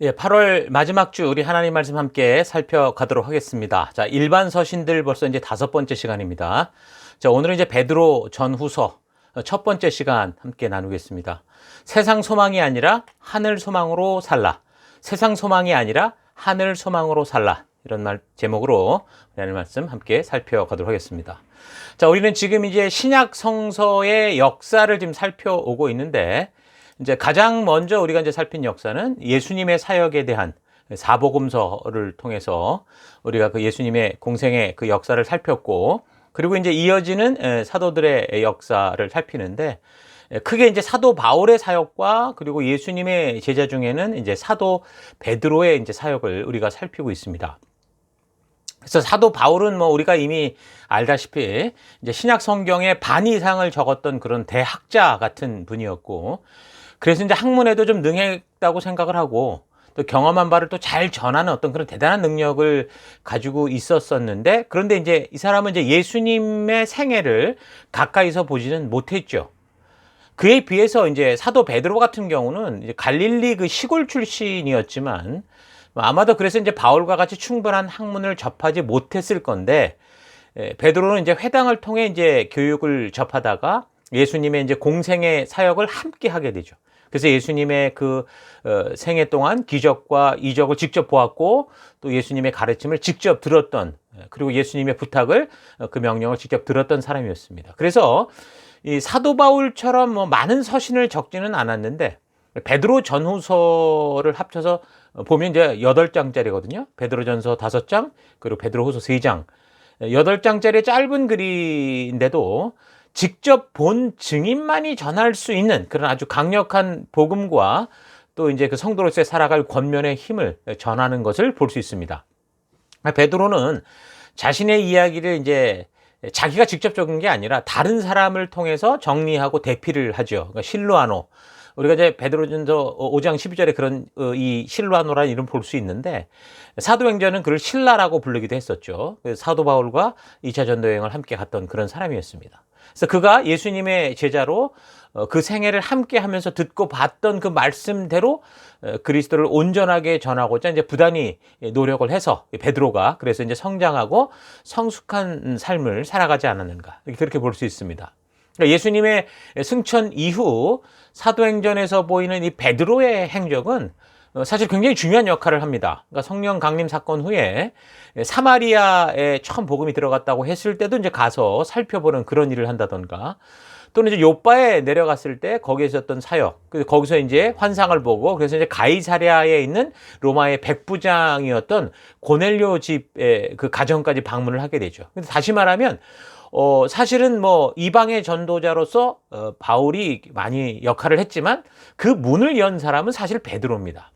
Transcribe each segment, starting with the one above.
예, 8월 마지막 주 우리 하나님 말씀 함께 살펴가도록 하겠습니다. 자, 일반 서신들 벌써 이제 5번째 시간입니다. 자, 오늘은 이제 베드로 전후서 첫 번째 시간 함께 나누겠습니다. 세상 소망이 아니라 하늘 소망으로 살라. 세상 소망이 아니라 하늘 소망으로 살라. 이런 제목으로 하나님 말씀 함께 살펴가도록 하겠습니다. 자, 우리는 지금 이제 신약 성서의 역사를 지금 살펴오고 있는데, 이제 가장 먼저 우리가 이제 살핀 역사는 예수님의 사역에 대한 사복음서를 통해서 우리가 그 예수님의 공생의 그 역사를 살폈고, 그리고 이제 이어지는 사도들의 역사를 살피는데, 크게 이제 사도 바울의 사역과 그리고 예수님의 제자 중에는 이제 사도 베드로의 이제 사역을 우리가 살피고 있습니다. 그래서 사도 바울은 뭐 우리가 이미 알다시피 이제 신약 성경의 반 이상을 적었던 그런 대학자 같은 분이었고, 그래서 이제 학문에도 좀 능했다고 생각을 하고, 또 경험한 바를 또 잘 전하는 어떤 그런 대단한 능력을 가지고 있었었는데, 그런데 이제 이 사람은 이제 예수님의 생애를 가까이서 보지는 못했죠. 그에 비해서 이제 사도 베드로 같은 경우는 이제 갈릴리 그 시골 출신이었지만, 아마도 그래서 이제 바울과 같이 충분한 학문을 접하지 못했을 건데, 베드로는 이제 회당을 통해 이제 교육을 접하다가 예수님의 이제 공생의 사역을 함께 하게 되죠. 그래서 예수님의 그 생애 동안 기적과 이적을 직접 보았고, 또 예수님의 가르침을 직접 들었던, 그리고 예수님의 부탁을, 그 명령을 직접 들었던 사람이었습니다. 그래서 이 사도 바울처럼 뭐 많은 서신을 적지는 않았는데, 베드로 전후서를 합쳐서 보면 이제 8장짜리거든요. 베드로전서 5장, 그리고 베드로후서 3장. 8장짜리 짧은 글인데도 직접 본 증인만이 전할 수 있는 그런 아주 강력한 복음과 또 이제 그 성도로서의 살아갈 권면의 힘을 전하는 것을 볼 수 있습니다. 베드로는 자신의 이야기를 이제 자기가 직접 적은 게 아니라 다른 사람을 통해서 정리하고 대피를 하죠. 그러니까 실로아노. 우리가 이제 베드로전서 5장 12절에 그런 이 실로아노라는 이름 볼 수 있는데, 사도행전은 그를 신라라고 부르기도 했었죠. 사도 바울과 2차 전도 여행을 함께 갔던 그런 사람이었습니다. 그래서 그가 예수님의 제자로 그 생애를 함께 하면서 듣고 봤던 그 말씀대로 그리스도를 온전하게 전하고자 이제 부단히 노력을 해서 베드로가 그래서 이제 성장하고 성숙한 삶을 살아가지 않았는가, 그렇게 볼 수 있습니다. 그러니까 예수님의 승천 이후 사도행전에서 보이는 이 베드로의 행적은 사실 굉장히 중요한 역할을 합니다. 그러니까 성령 강림 사건 후에 사마리아에 처음 복음이 들어갔다고 했을 때도 이제 가서 살펴보는 그런 일을 한다던가, 또는 이제 요바에 내려갔을 때 거기에 있었던 사역, 거기서 이제 환상을 보고, 그래서 이제 가이사랴에 있는 로마의 백부장이었던 고넬료 집의 그 가정까지 방문을 하게 되죠. 근데 다시 말하면 사실은 뭐 이방의 전도자로서 바울이 많이 역할을 했지만 그 문을 연 사람은 사실 베드로입니다.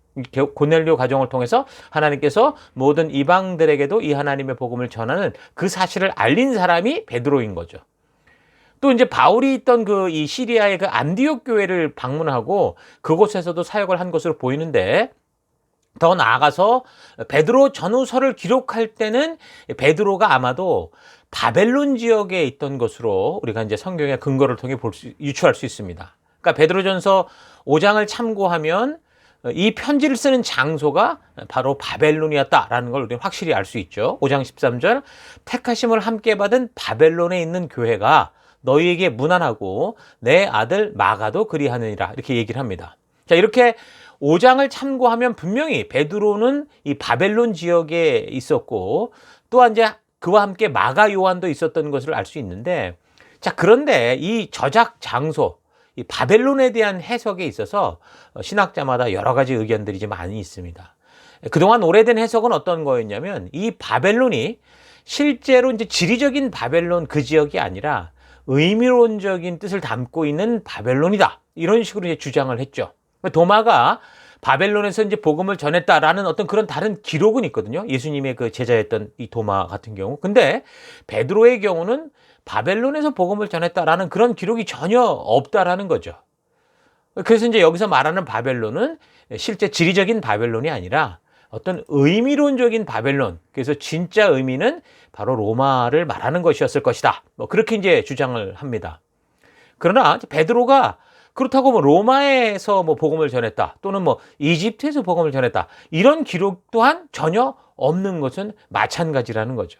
고넬료 가정을 통해서 하나님께서 모든 이방들에게도 이 하나님의 복음을 전하는 그 사실을 알린 사람이 베드로인 거죠. 또 이제 바울이 있던 그 이 시리아의 그 안디옥 교회를 방문하고 그곳에서도 사역을 한 것으로 보이는데, 더 나아가서 베드로 전후서를 기록할 때는 베드로가 아마도 바벨론 지역에 있던 것으로 우리가 이제 성경의 근거를 통해 유추할 수 있습니다. 그러니까 베드로전서 5장을 참고하면 이 편지를 쓰는 장소가 바로 바벨론이었다라는 걸 우리는 확실히 알 수 있죠. 5장 13절, 택하심을 함께 받은 바벨론에 있는 교회가 너희에게 문안하고 내 아들 마가도 그리하느니라, 이렇게 얘기를 합니다. 자, 이렇게 5장을 참고하면 분명히 베드로는 이 바벨론 지역에 있었고, 또한 이제 그와 함께 마가 요한도 있었던 것을 알 수 있는데, 자, 그런데 이 저작 장소, 이 바벨론에 대한 해석에 있어서 신학자마다 여러 가지 의견들이 좀 많이 있습니다. 그동안 오래된 해석은 어떤 거였냐면, 이 바벨론이 실제로 이제 지리적인 바벨론 그 지역이 아니라 의미론적인 뜻을 담고 있는 바벨론이다, 이런 식으로 이제 주장을 했죠. 도마가 바벨론에서 이제 복음을 전했다라는 어떤 그런 다른 기록은 있거든요. 예수님의 그 제자였던 이 도마 같은 경우. 근데 베드로의 경우는 바벨론에서 복음을 전했다라는 그런 기록이 전혀 없다라는 거죠. 그래서 이제 여기서 말하는 바벨론은 실제 지리적인 바벨론이 아니라 어떤 의미론적인 바벨론, 그래서 진짜 의미는 바로 로마를 말하는 것이었을 것이다, 뭐 그렇게 이제 주장을 합니다. 그러나 베드로가 그렇다고 뭐 로마에서 뭐 복음을 전했다 또는 뭐 이집트에서 복음을 전했다 이런 기록 또한 전혀 없는 것은 마찬가지라는 거죠.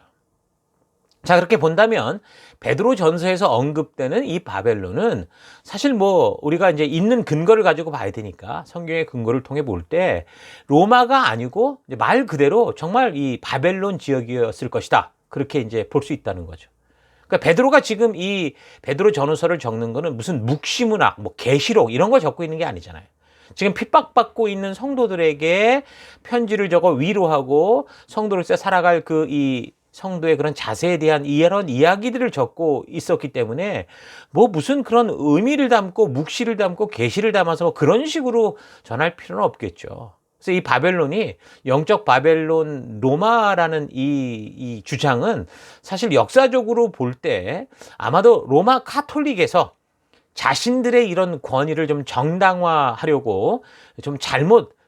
자, 그렇게 본다면 베드로 전서에서 언급되는 이 바벨론은 사실 뭐 우리가 이제 있는 근거를 가지고 봐야 되니까 성경의 근거를 통해 볼 때 로마가 아니고 말 그대로 정말 이 바벨론 지역이었을 것이다. 그렇게 이제 볼 수 있다는 거죠. 그러니까 베드로가 지금 이 베드로 전후서를 적는 거는 무슨 묵시문학, 뭐 계시록 이런 걸 적고 있는 게 아니잖아요. 지금 핍박받고 있는 성도들에게 편지를 적어 위로하고 성도로서 살아갈 그 이 성도의 그런 자세에 대한 이런 이야기들을 적고 있었기 때문에 뭐 무슨 그런 의미를 담고 묵시를 담고 계시를 담아서 뭐 그런 식으로 전할 필요는 없겠죠. 그래서 이 바벨론이 영적 바벨론 로마라는 이 주장은 사실 역사적으로 볼 때 아마도 로마 카톨릭에서 자신들의 이런 권위를 좀 정당화하려고 좀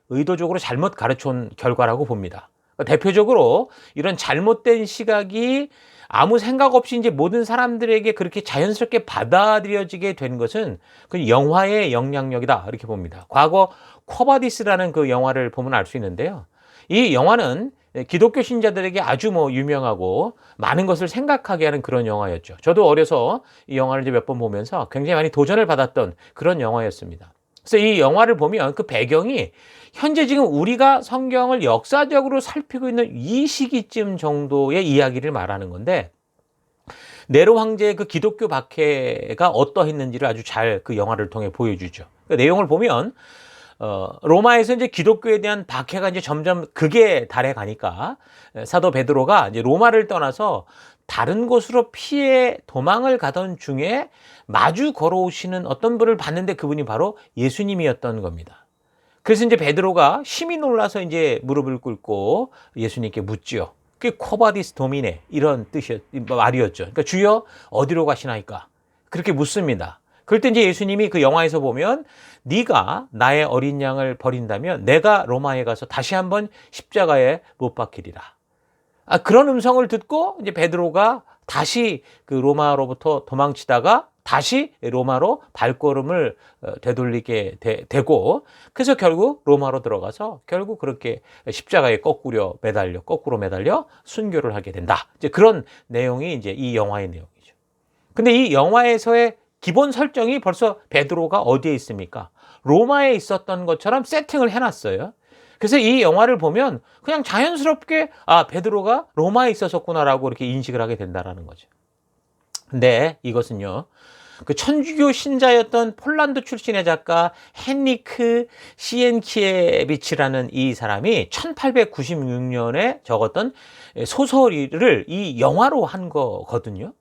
의도적으로 잘못 가르쳐온 결과라고 봅니다. 대표적으로 이런 잘못된 시각이 아무 생각 없이 이제 모든 사람들에게 그렇게 자연스럽게 받아들여지게 된 것은 그 영화의 영향력이다 이렇게 봅니다. 과거 쿼바디스라는 그 영화를 보면 알 수 있는데요. 이 영화는 기독교 신자들에게 아주 뭐 유명하고 많은 것을 생각하게 하는 그런 영화였죠. 저도 어려서 이 영화를 이제 몇 번 보면서 굉장히 많이 도전을 받았던 그런 영화였습니다. 그래서 이 영화를 보면 그 배경이 현재 지금 우리가 성경을 역사적으로 살피고 있는 이 시기쯤 정도의 이야기를 말하는 건데 네로 황제의 그 기독교 박해가 어떠했는지를 아주 잘 그 영화를 통해 보여주죠. 그 내용을 보면 로마에서 이제 기독교에 대한 박해가 이제 점점 극에 달해 가니까 사도 베드로가 이제 로마를 떠나서 다른 곳으로 피해 도망을 가던 중에 마주 걸어오시는 어떤 분을 봤는데 그분이 바로 예수님이었던 겁니다. 그래서 이제 베드로가 심히 놀라서 이제 무릎을 꿇고 예수님께 묻지요. 그게 코바디스 도미네 이런 말이었죠. 그러니까 주여 어디로 가시나이까? 그렇게 묻습니다. 그럴 때 이제 예수님이 그 영화에서 보면 네가 나의 어린 양을 버린다면 내가 로마에 가서 다시 한번 십자가에 못 박히리라. 그런 음성을 듣고 이제 베드로가 다시 그 로마로부터 도망치다가 다시 로마로 발걸음을 되돌리게 되고 그래서 결국 로마로 들어가서 결국 그렇게 십자가에 거꾸로 매달려 순교를 하게 된다. 이제 그런 내용이 이제 이 영화의 내용이죠. 근데 이 영화에서의 기본 설정이 벌써 베드로가 어디에 있습니까? 로마에 있었던 것처럼 세팅을 해놨어요. 그래서 이 영화를 보면 그냥 자연스럽게 베드로가 로마에 있었구나라고 이렇게 인식을 하게 된다는 거죠. 근데 이것은요. 그 천주교 신자였던 폴란드 출신의 작가 헨리크 시엔키에비치라는 이 사람이 1896년에 적었던 소설을 이 영화로 한 거거든요.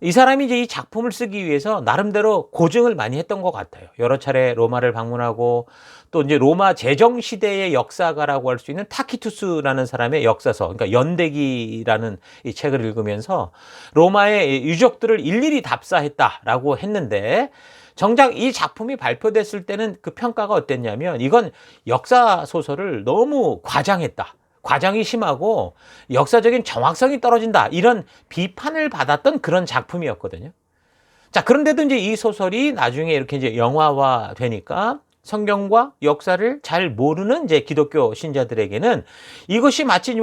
이 사람이 이제 이 작품을 쓰기 위해서 나름대로 고증을 많이 했던 것 같아요. 여러 차례 로마를 방문하고 또 이제 로마 제정 시대의 역사가라고 할 수 있는 타키투스라는 사람의 역사서, 그러니까 연대기라는 이 책을 읽으면서 로마의 유적들을 일일이 답사했다라고 했는데 정작 이 작품이 발표됐을 때는 그 평가가 어땠냐면 이건 역사 소설을 너무 과장했다. 과장이 심하고 역사적인 정확성이 떨어진다. 이런 비판을 받았던 그런 작품이었거든요. 자, 그런데도 이제 이 소설이 나중에 이렇게 이제 영화화 되니까 성경과 역사를 잘 모르는 이제 기독교 신자들에게는 이것이 마치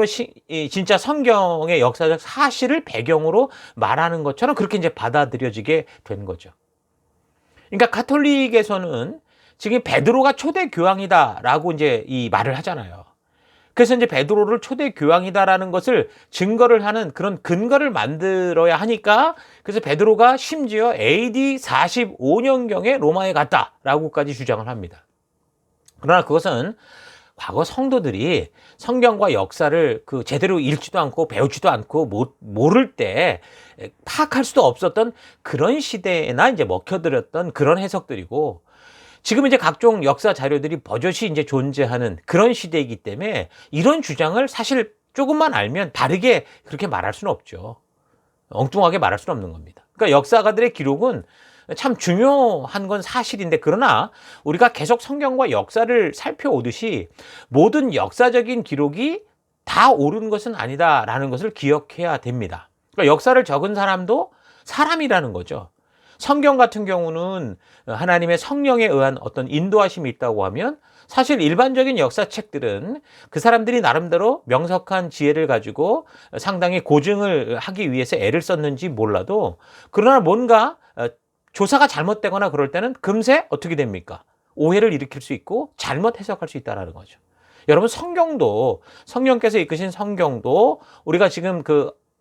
진짜 성경의 역사적 사실을 배경으로 말하는 것처럼 그렇게 이제 받아들여지게 된 거죠. 그러니까 가톨릭에서는 지금 베드로가 초대 교황이다라고 이제 이 말을 하잖아요. 그래서 이제 베드로를 초대 교황이다라는 것을 증거를 하는 그런 근거를 만들어야 하니까 그래서 베드로가 심지어 AD 45년경에 로마에 갔다라고까지 주장을 합니다. 그러나 그것은 과거 성도들이 성경과 역사를 그 제대로 읽지도 않고 배우지도 않고 모를 때 파악할 수도 없었던 그런 시대에나 이제 먹혀들었던 그런 해석들이고 지금 이제 각종 역사 자료들이 버젓이 이제 존재하는 그런 시대이기 때문에 이런 주장을 사실 조금만 알면 바르게 그렇게 말할 수는 없죠. 엉뚱하게 말할 수는 없는 겁니다. 그러니까 역사가들의 기록은 참 중요한 건 사실인데 그러나 우리가 계속 성경과 역사를 살펴오듯이 모든 역사적인 기록이 다 옳은 것은 아니다라는 것을 기억해야 됩니다. 그러니까 역사를 적은 사람도 사람이라는 거죠. 성경 같은 경우는 하나님의 성령에 의한 어떤 인도하심이 있다고 하면 사실 일반적인 역사책들은 그 사람들이 나름대로 명석한 지혜를 가지고 상당히 고증을 하기 위해서 애를 썼는지 몰라도 그러나 뭔가 조사가 잘못되거나 그럴 때는 금세 어떻게 됩니까? 오해를 일으킬 수 있고 잘못 해석할 수 있다는 거죠. 여러분 성경도 성령께서 이끄신 성경도 우리가 지금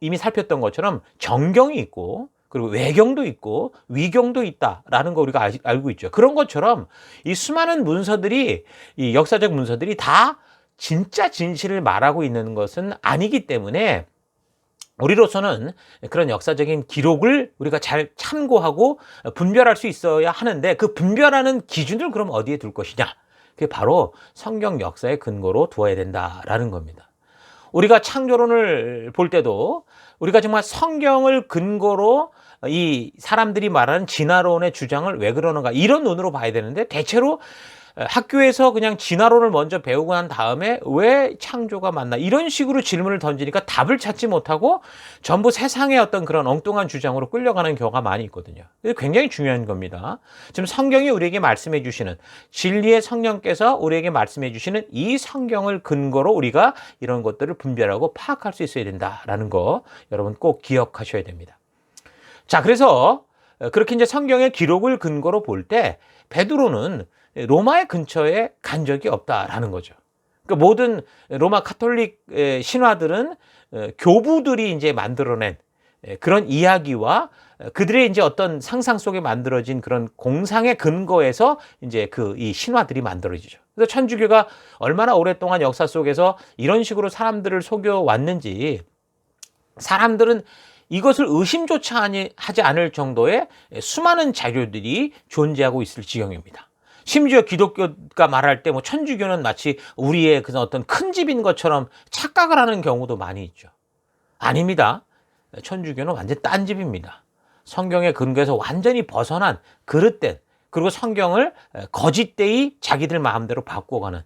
이미 살폈던 것처럼 정경이 있고 그리고 외경도 있고 위경도 있다라는 거 우리가 알고 있죠. 그런 것처럼 이 수많은 문서들이 이 역사적 문서들이 다 진짜 진실을 말하고 있는 것은 아니기 때문에 우리로서는 그런 역사적인 기록을 우리가 잘 참고하고 분별할 수 있어야 하는데 그 분별하는 기준을 그럼 어디에 둘 것이냐? 그게 바로 성경 역사의 근거로 두어야 된다라는 겁니다. 우리가 창조론을 볼 때도 우리가 정말 성경을 근거로 이 사람들이 말하는 진화론의 주장을 왜 그러는가 이런 눈으로 봐야 되는데 대체로 학교에서 그냥 진화론을 먼저 배우고 난 다음에 왜 창조가 맞나 이런 식으로 질문을 던지니까 답을 찾지 못하고 전부 세상의 어떤 그런 엉뚱한 주장으로 끌려가는 경우가 많이 있거든요. 이게 굉장히 중요한 겁니다. 지금 성경이 우리에게 말씀해 주시는 진리의 성령께서 우리에게 말씀해 주시는 이 성경을 근거로 우리가 이런 것들을 분별하고 파악할 수 있어야 된다라는 거 여러분 꼭 기억하셔야 됩니다. 자, 그래서 그렇게 이제 성경의 기록을 근거로 볼 때 베드로는 로마의 근처에 간 적이 없다라는 거죠. 그러니까 모든 로마 카톨릭 신화들은 교부들이 이제 만들어낸 그런 이야기와 그들의 이제 어떤 상상 속에 만들어진 그런 공상의 근거에서 이제 이 신화들이 만들어지죠. 그래서 천주교가 얼마나 오랫동안 역사 속에서 이런 식으로 사람들을 속여왔는지 사람들은 이것을 의심조차 하지 않을 정도의 수많은 자료들이 존재하고 있을 지경입니다. 심지어 기독교가 말할 때 천주교는 마치 우리의 그런 어떤 큰 집인 것처럼 착각을 하는 경우도 많이 있죠. 아닙니다. 천주교는 완전 딴 집입니다. 성경의 근거에서 완전히 벗어난 그릇된 그리고 성경을 거짓되이 자기들 마음대로 바꿔가는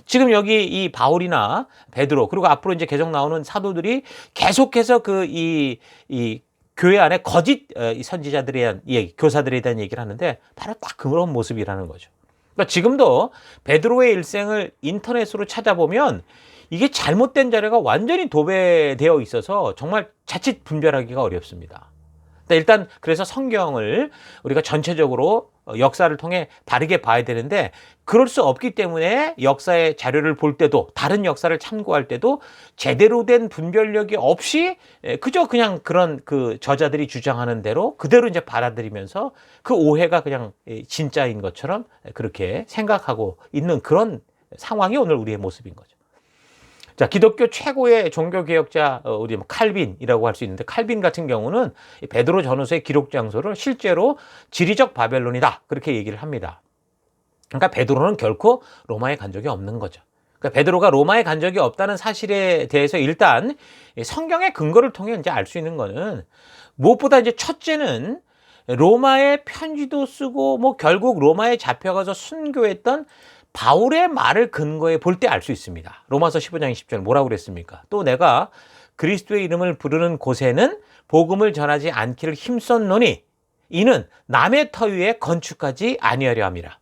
지금 여기 이 바울이나 베드로 그리고 앞으로 이제 계속 나오는 사도들이 계속해서 이 교회 안에 거짓 선지자들에 대한 얘기, 교사들에 대한 얘기를 하는데 바로 딱 그런 모습이라는 거죠. 그러니까 지금도 베드로의 일생을 인터넷으로 찾아보면 이게 잘못된 자료가 완전히 도배되어 있어서 정말 자칫 분별하기가 어렵습니다. 일단 그래서 성경을 우리가 전체적으로 역사를 통해 다르게 봐야 되는데 그럴 수 없기 때문에 역사의 자료를 볼 때도 다른 역사를 참고할 때도 제대로 된 분별력이 없이 그저 그냥 그런 저자들이 주장하는 대로 그대로 이제 받아들이면서 그 오해가 그냥 진짜인 것처럼 그렇게 생각하고 있는 그런 상황이 오늘 우리의 모습인 거죠. 자, 기독교 최고의 종교개혁자 우리 칼빈이라고 할 수 있는데 칼빈 같은 경우는 베드로 전후서의 기록 장소를 실제로 지리적 바벨론이다 그렇게 얘기를 합니다. 그러니까 베드로는 결코 로마에 간 적이 없는 거죠. 그러니까 베드로가 로마에 간 적이 없다는 사실에 대해서 일단 성경의 근거를 통해 이제 알 수 있는 거는 무엇보다 이제 첫째는 로마에 편지도 쓰고 결국 로마에 잡혀가서 순교했던 바울의 말을 근거해 볼 때 알 수 있습니다. 로마서 15장 20절 뭐라고 그랬습니까? 또 내가 그리스도의 이름을 부르는 곳에는 복음을 전하지 않기를 힘썼노니 이는 남의 터 위에 건축하지 아니하려 함이라.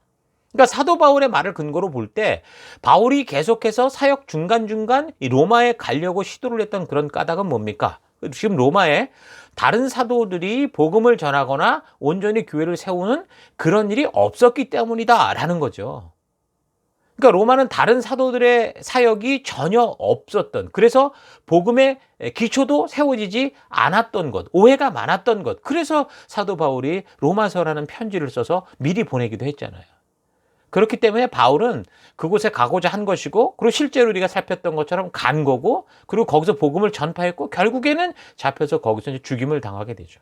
그러니까 사도 바울의 말을 근거로 볼 때 바울이 계속해서 사역 중간중간 이 로마에 가려고 시도를 했던 그런 까닭은 뭡니까? 지금 로마에 다른 사도들이 복음을 전하거나 온전히 교회를 세우는 그런 일이 없었기 때문이다라는 거죠. 그러니까 로마는 다른 사도들의 사역이 전혀 없었던 그래서 복음의 기초도 세워지지 않았던 것, 오해가 많았던 것. 그래서 사도 바울이 로마서라는 편지를 써서 미리 보내기도 했잖아요. 그렇기 때문에 바울은 그곳에 가고자 한 것이고 그리고 실제로 우리가 살폈던 것처럼 간 거고 그리고 거기서 복음을 전파했고 결국에는 잡혀서 거기서 이제 죽임을 당하게 되죠.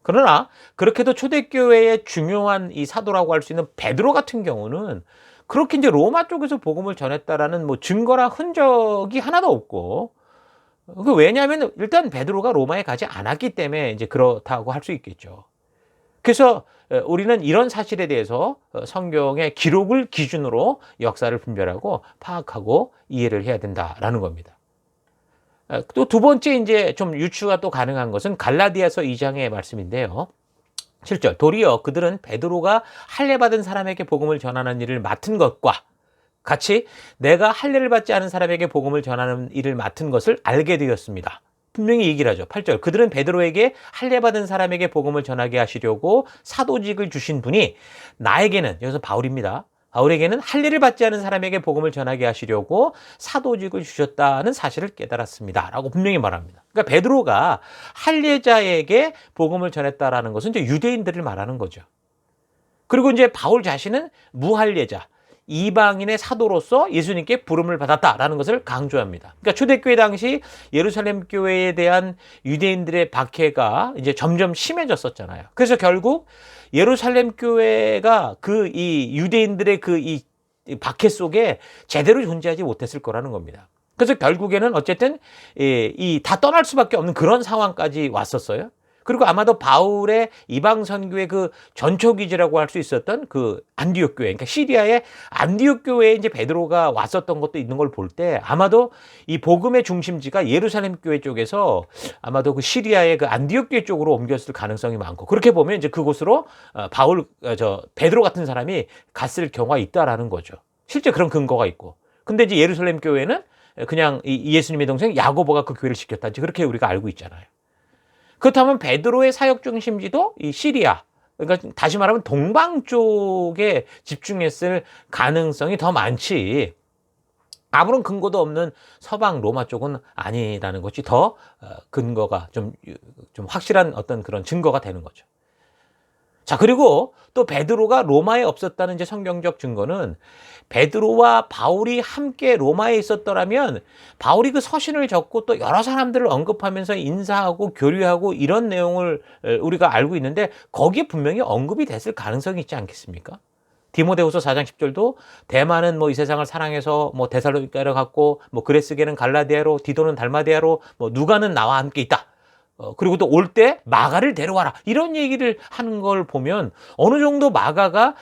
그러나 그렇게도 초대교회의 중요한 이 사도라고 할 수 있는 베드로 같은 경우는 그렇게 이제 로마 쪽에서 복음을 전했다라는 증거나 흔적이 하나도 없고, 왜냐하면 일단 베드로가 로마에 가지 않았기 때문에 이제 그렇다고 할 수 있겠죠. 그래서 우리는 이런 사실에 대해서 성경의 기록을 기준으로 역사를 분별하고 파악하고 이해를 해야 된다라는 겁니다. 또 두 번째 이제 좀 유추가 또 가능한 것은 갈라디아서 2장의 말씀인데요. 7절 도리어 그들은 베드로가 할례 받은 사람에게 복음을 전하는 일을 맡은 것과 같이 내가 할례를 받지 않은 사람에게 복음을 전하는 일을 맡은 것을 알게 되었습니다. 분명히 얘기를 하죠. 8절 그들은 베드로에게 할례 받은 사람에게 복음을 전하게 하시려고 사도직을 주신 분이 나에게는, 여기서 바울입니다. 바울에게는 할례를 받지 않은 사람에게 복음을 전하게 하시려고 사도직을 주셨다는 사실을 깨달았습니다. 라고 분명히 말합니다. 그러니까 베드로가 할례자에게 복음을 전했다라는 것은 이제 유대인들을 말하는 거죠. 그리고 이제 바울 자신은 무할례자, 이방인의 사도로서 예수님께 부름을 받았다라는 것을 강조합니다. 그러니까 초대교회 당시 예루살렘 교회에 대한 유대인들의 박해가 이제 점점 심해졌었잖아요. 그래서 결국 예루살렘 교회가 이 유대인들의 이 박해 속에 제대로 존재하지 못했을 거라는 겁니다. 그래서 결국에는 어쨌든 다 떠날 수밖에 없는 그런 상황까지 왔었어요. 그리고 아마도 바울의 이방 선교의 그 전초기지라고 할 수 있었던 그 안디옥 교회, 그러니까 시리아의 안디옥 교회에 이제 베드로가 왔었던 것도 있는 걸 볼 때 아마도 이 복음의 중심지가 예루살렘 교회 쪽에서 아마도 그 시리아의 그 안디옥 교회 쪽으로 옮겼을 가능성이 많고, 그렇게 보면 이제 그곳으로 베드로 같은 사람이 갔을 경우가 있다라는 거죠. 실제 그런 근거가 있고. 근데 이제 예루살렘 교회는 그냥 이 예수님의 동생 야고보가 그 교회를 지켰다, 그렇게 우리가 알고 있잖아요. 그렇다면 베드로의 사역 중심지도 이 시리아, 그러니까 다시 말하면 동방 쪽에 집중했을 가능성이 더 많지, 아무런 근거도 없는 서방 로마 쪽은 아니라는 것이 더 근거가 좀 확실한 어떤 그런 증거가 되는 거죠. 자, 그리고 또 베드로가 로마에 없었다는 이제 성경적 증거는 베드로와 바울이 함께 로마에 있었더라면 바울이 그 서신을 적고 또 여러 사람들을 언급하면서 인사하고 교류하고 이런 내용을 우리가 알고 있는데 거기에 분명히 언급이 됐을 가능성이 있지 않겠습니까? 디모데후서 4장 10절도 대만은 이 세상을 사랑해서 데살로니가로 갔고 그레스게는 갈라디아로, 디도는 달마디아로, 누가는 나와 함께 있다. 그리고 또 올 때 마가를 데려와라, 이런 얘기를 하는 걸 보면 어느 정도 마가가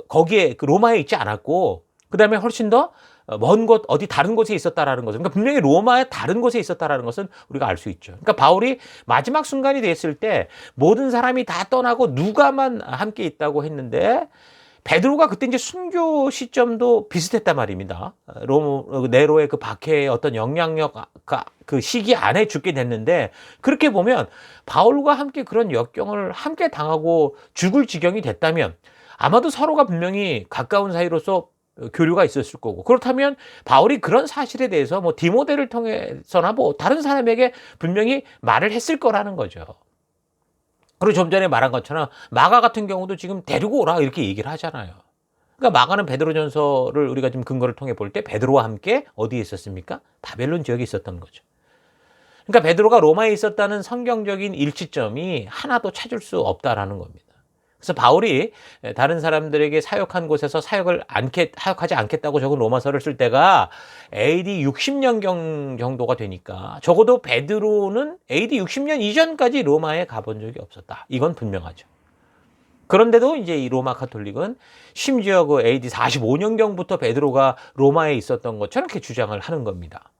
거기에 로마에 있지 않았고, 그 다음에 훨씬 더 먼 곳, 어디 다른 곳에 있었다라는 것은, 그러니까 분명히 로마의 다른 곳에 있었다라는 것은 우리가 알 수 있죠. 그러니까 바울이 마지막 순간이 됐을 때 모든 사람이 다 떠나고 누가만 함께 있다고 했는데 베드로가 그때 이제 순교 시점도 비슷했단 말입니다. 네로의 그 박해의 어떤 영향력 그 시기 안에 죽게 됐는데, 그렇게 보면 바울과 함께 그런 역경을 함께 당하고 죽을 지경이 됐다면 아마도 서로가 분명히 가까운 사이로서 교류가 있었을 거고, 그렇다면 바울이 그런 사실에 대해서 디모데를 통해서나 다른 사람에게 분명히 말을 했을 거라는 거죠. 그리고 좀 전에 말한 것처럼 마가 같은 경우도 지금 데리고 오라 이렇게 얘기를 하잖아요. 그러니까 마가는 베드로전서를 우리가 좀 근거를 통해 볼 때 베드로와 함께 어디에 있었습니까? 바벨론 지역에 있었던 거죠. 그러니까 베드로가 로마에 있었다는 성경적인 일치점이 하나도 찾을 수 없다라는 겁니다. 그래서 바울이 다른 사람들에게 사역한 곳에서 사역하지 않겠다고 적은 로마서를 쓸 때가 AD 60년 정도가 되니까 적어도 베드로는 AD 60년 이전까지 로마에 가본 적이 없었다, 이건 분명하죠. 그런데도 이제 이 로마 카톨릭은 심지어 그 AD 45년경부터 베드로가 로마에 있었던 것처럼 이렇게 주장을 하는 겁니다.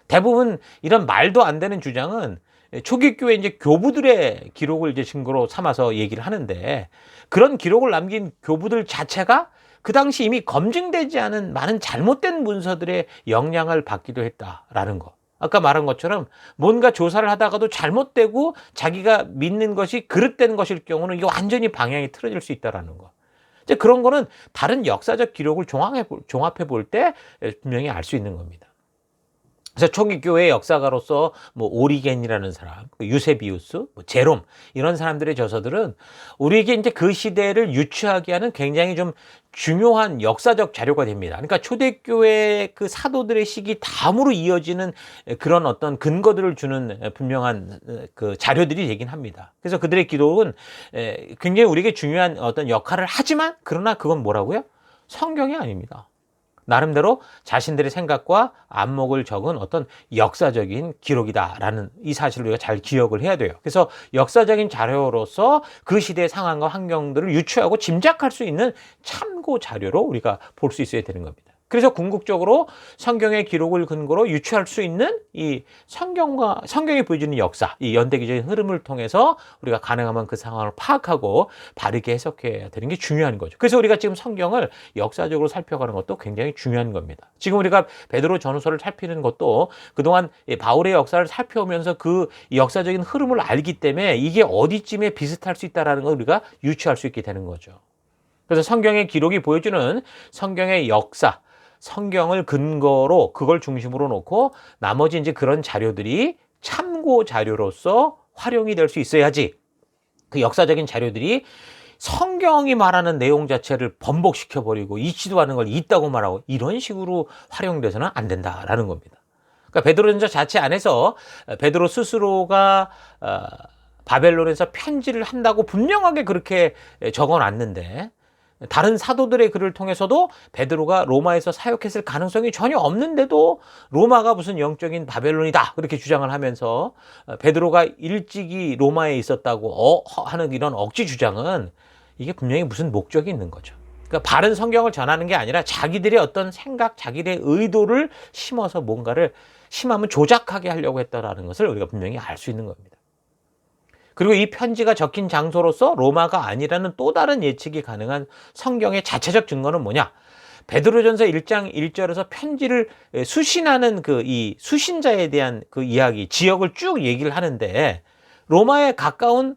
대부분 이런 말도 안 되는 주장은 초기 교회 이제 교부들의 기록을 이제 증거로 삼아서 얘기를 하는데, 그런 기록을 남긴 교부들 자체가 그 당시 이미 검증되지 않은 많은 잘못된 문서들의 영향을 받기도 했다라는 거. 아까 말한 것처럼 뭔가 조사를 하다가도 잘못되고 자기가 믿는 것이 그릇된 것일 경우는 이게 완전히 방향이 틀어질 수 있다라는 거. 이제 그런 거는 다른 역사적 기록을 종합해 볼 때 분명히 알 수 있는 겁니다. 그래서 초기 교회 역사가로서 오리겐이라는 사람, 유세비우스, 제롬, 이런 사람들의 저서들은 우리에게 이제 그 시대를 유추하게 하는 굉장히 좀 중요한 역사적 자료가 됩니다. 그러니까 초대교회 그 사도들의 시기 다음으로 이어지는 그런 어떤 근거들을 주는 분명한 그 자료들이 되긴 합니다. 그래서 그들의 기록은 굉장히 우리에게 중요한 어떤 역할을 하지만, 그러나 그건 뭐라고요? 성경이 아닙니다. 나름대로 자신들의 생각과 안목을 적은 어떤 역사적인 기록이다라는 이 사실을 우리가 잘 기억을 해야 돼요. 그래서 역사적인 자료로서 그 시대의 상황과 환경들을 유추하고 짐작할 수 있는 참고 자료로 우리가 볼 수 있어야 되는 겁니다. 그래서 궁극적으로 성경의 기록을 근거로 유추할 수 있는 이 성경이 보여주는 역사, 이 연대기적인 흐름을 통해서 우리가 가능하면 그 상황을 파악하고 바르게 해석해야 되는 게 중요한 거죠. 그래서 우리가 지금 성경을 역사적으로 살펴가는 것도 굉장히 중요한 겁니다. 지금 우리가 베드로 전후서를 살피는 것도 그동안 바울의 역사를 살펴오면서 그 역사적인 흐름을 알기 때문에 이게 어디쯤에 비슷할 수 있다는 걸 우리가 유추할 수 있게 되는 거죠. 그래서 성경의 기록이 보여주는 성경의 역사, 성경을 근거로 그걸 중심으로 놓고 나머지 이제 그런 자료들이 참고 자료로서 활용이 될 수 있어야지 그 역사적인 자료들이 성경이 말하는 내용 자체를 번복시켜버리고 있지도 않은 걸 있다고 말하고 이런 식으로 활용돼서는 안 된다라는 겁니다. 그러니까 베드로전서 자체 안에서 베드로 스스로가 바벨론에서 편지를 한다고 분명하게 그렇게 적어놨는데 다른 사도들의 글을 통해서도 베드로가 로마에서 사역했을 가능성이 전혀 없는데도 로마가 무슨 영적인 바벨론이다 그렇게 주장을 하면서 베드로가 일찍이 로마에 있었다고 하는 이런 억지 주장은 이게 분명히 무슨 목적이 있는 거죠. 그러니까 바른 성경을 전하는 게 아니라 자기들의 어떤 생각, 자기들의 의도를 심어서 뭔가를 심하면 조작하게 하려고 했다라는 것을 우리가 분명히 알 수 있는 겁니다. 그리고 이 편지가 적힌 장소로서 로마가 아니라는 또 다른 예측이 가능한 성경의 자체적 증거는 뭐냐? 베드로전서 1장 1절에서 편지를 수신하는 이 수신자에 대한 그 이야기, 지역을 쭉 얘기를 하는데 로마에 가까운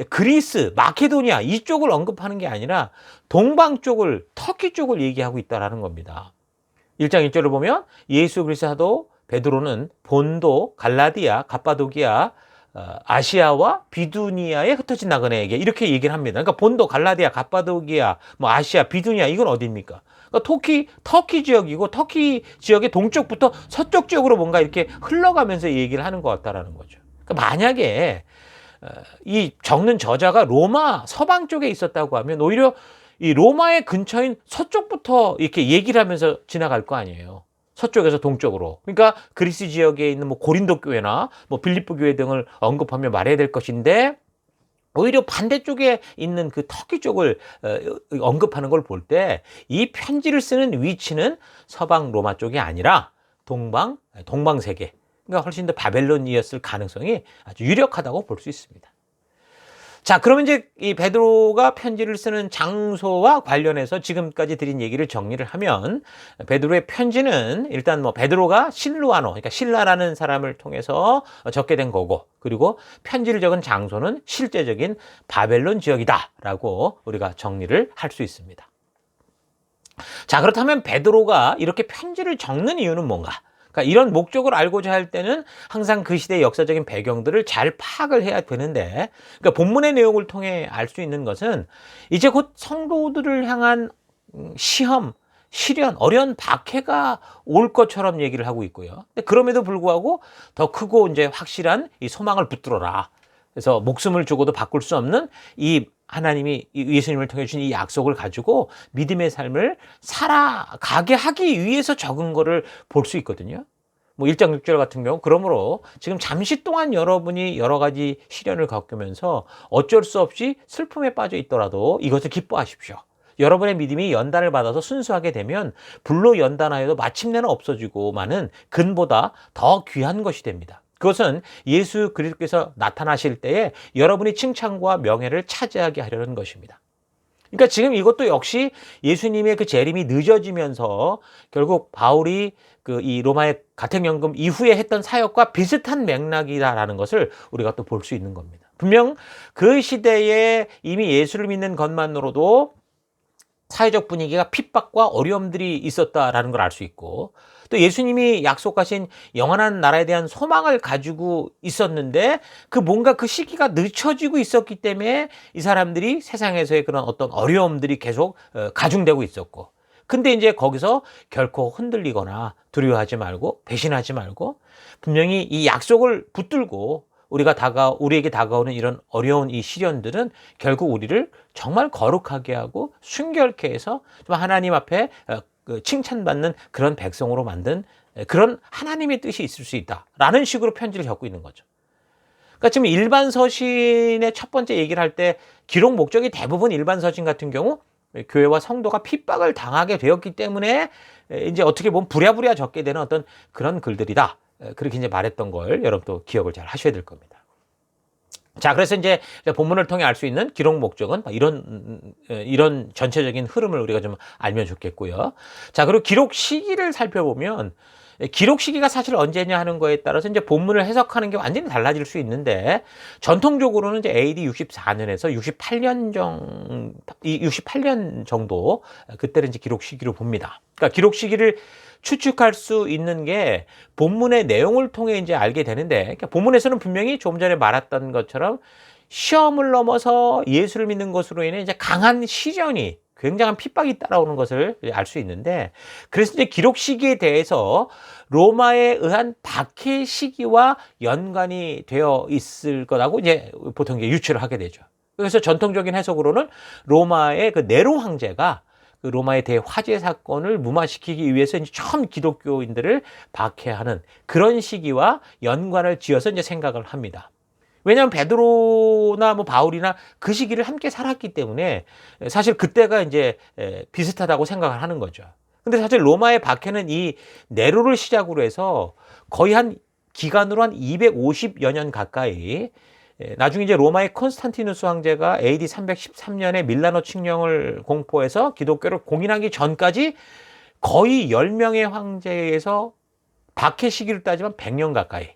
그리스, 마케도니아 이쪽을 언급하는 게 아니라 동방 쪽을, 터키 쪽을 얘기하고 있다라는 겁니다. 1장 1절을 보면 예수 그리스도 사도 베드로는 본도, 갈라디아, 갑바도기아, 아시아와 비두니아에 흩어진 나그네에게 이렇게 얘기를 합니다. 그러니까 본도, 갈라디아, 갑바도기아, 아시아, 비두니아 이건 어디입니까? 그러니까 터키 지역이고 터키 지역의 동쪽부터 서쪽 지역으로 뭔가 이렇게 흘러가면서 얘기를 하는 것 같다라는 거죠. 그러니까 만약에 이 적는 저자가 로마 서방 쪽에 있었다고 하면 오히려 이 로마의 근처인 서쪽부터 이렇게 얘기를 하면서 지나갈 거 아니에요. 서쪽에서 동쪽으로. 그러니까 그리스 지역에 있는 고린도 교회나 빌립보 교회 등을 언급하며 말해야 될 것인데 오히려 반대쪽에 있는 그 터키 쪽을 언급하는 걸 볼 때 이 편지를 쓰는 위치는 서방 로마 쪽이 아니라 동방세계. 그러니까 훨씬 더 바벨론이었을 가능성이 아주 유력하다고 볼 수 있습니다. 자, 그러면 이제 이 베드로가 편지를 쓰는 장소와 관련해서 지금까지 드린 얘기를 정리를 하면 베드로의 편지는 일단 베드로가 실루아노, 그러니까 실라라는 사람을 통해서 적게 된 거고 그리고 편지를 적은 장소는 실제적인 바벨론 지역이다라고 우리가 정리를 할 수 있습니다. 자, 그렇다면 베드로가 이렇게 편지를 적는 이유는 뭔가? 그러니까 이런 목적을 알고자 할 때는 항상 그 시대의 역사적인 배경들을 잘 파악을 해야 되는데 그러니까 본문의 내용을 통해 알 수 있는 것은 이제 곧 성도들을 향한 시험, 시련, 어려운 박해가 올 것처럼 얘기를 하고 있고요. 그럼에도 불구하고 더 크고 이제 확실한 이 소망을 붙들어라. 그래서 목숨을 주고도 바꿀 수 없는 이 하나님이 예수님을 통해 주신 이 약속을 가지고 믿음의 삶을 살아가게 하기 위해서 적은 거를 볼 수 있거든요. 1장 6절 같은 경우 그러므로 지금 잠시 동안 여러분이 여러 가지 시련을 겪으면서 어쩔 수 없이 슬픔에 빠져 있더라도 이것을 기뻐하십시오. 여러분의 믿음이 연단을 받아서 순수하게 되면 불로 연단하여도 마침내는 없어지고만은 근보다 더 귀한 것이 됩니다. 그것은 예수 그리스도께서 나타나실 때에 여러분이 칭찬과 명예를 차지하게 하려는 것입니다. 그러니까 지금 이것도 역시 예수님의 그 재림이 늦어지면서 결국 바울이 이 로마의 가택연금 이후에 했던 사역과 비슷한 맥락이다라는 것을 우리가 또 볼 수 있는 겁니다. 분명 그 시대에 이미 예수를 믿는 것만으로도 사회적 분위기가 핍박과 어려움들이 있었다라는 걸 알 수 있고 또 예수님이 약속하신 영원한 나라에 대한 소망을 가지고 있었는데 뭔가 그 시기가 늦춰지고 있었기 때문에 이 사람들이 세상에서의 그런 어떤 어려움들이 계속 가중되고 있었고 근데 이제 거기서 결코 흔들리거나 두려워하지 말고 배신하지 말고 분명히 이 약속을 붙들고 우리에게 다가오는 이런 어려운 이 시련들은 결국 우리를 정말 거룩하게 하고 순결케 해서 좀 하나님 앞에 칭찬받는 그런 백성으로 만든 그런 하나님의 뜻이 있을 수 있다라는 식으로 편지를 적고 있는 거죠. 그러니까 지금 일반 서신의 첫 번째 얘기를 할 때 기록 목적이 대부분 일반 서신 같은 경우 교회와 성도가 핍박을 당하게 되었기 때문에 이제 어떻게 보면 부랴부랴 적게 되는 어떤 그런 글들이다. 그렇게 이제 말했던 걸 여러분도 기억을 잘 하셔야 될 겁니다. 자, 그래서 이제 본문을 통해 알 수 있는 기록 목적은 이런 전체적인 흐름을 우리가 좀 알면 좋겠고요. 자, 그리고 기록 시기를 살펴보면 기록 시기가 사실 언제냐 하는 거에 따라서 이제 본문을 해석하는 게 완전히 달라질 수 있는데 전통적으로는 이제 AD 64년에서 68년 정도 그때를 이제 기록 시기로 봅니다. 그러니까 기록 시기를 추측할 수 있는 게 본문의 내용을 통해 이제 알게 되는데, 그러니까 본문에서는 분명히 조금 전에 말했던 것처럼 시험을 넘어서 예수를 믿는 것으로 인해 이제 강한 시련이 굉장한 핍박이 따라오는 것을 알 수 있는데, 그래서 이제 기록 시기에 대해서 로마에 의한 박해 시기와 연관이 되어 있을 거라고 이제 보통 이제 유추를 하게 되죠. 그래서 전통적인 해석으로는 로마의 그 네로 황제가 그 로마의 대화재 사건을 무마시키기 위해서 이제 처음 기독교인들을 박해하는 그런 시기와 연관을 지어서 이제 생각을 합니다. 왜냐하면 베드로나 뭐 바울이나 그 시기를 함께 살았기 때문에 사실 그때가 이제 비슷하다고 생각을 하는 거죠. 근데 사실 로마의 박해는 이 네로를 시작으로 해서 거의 한 기간으로 한 250여 년 가까이, 나중에 이제 로마의 콘스탄티누스 황제가 AD 313년에 밀라노 칙령을 공포해서 기독교를 공인하기 전까지 거의 10명의 황제에 의해서 박해 시기를 따지면 100년 가까이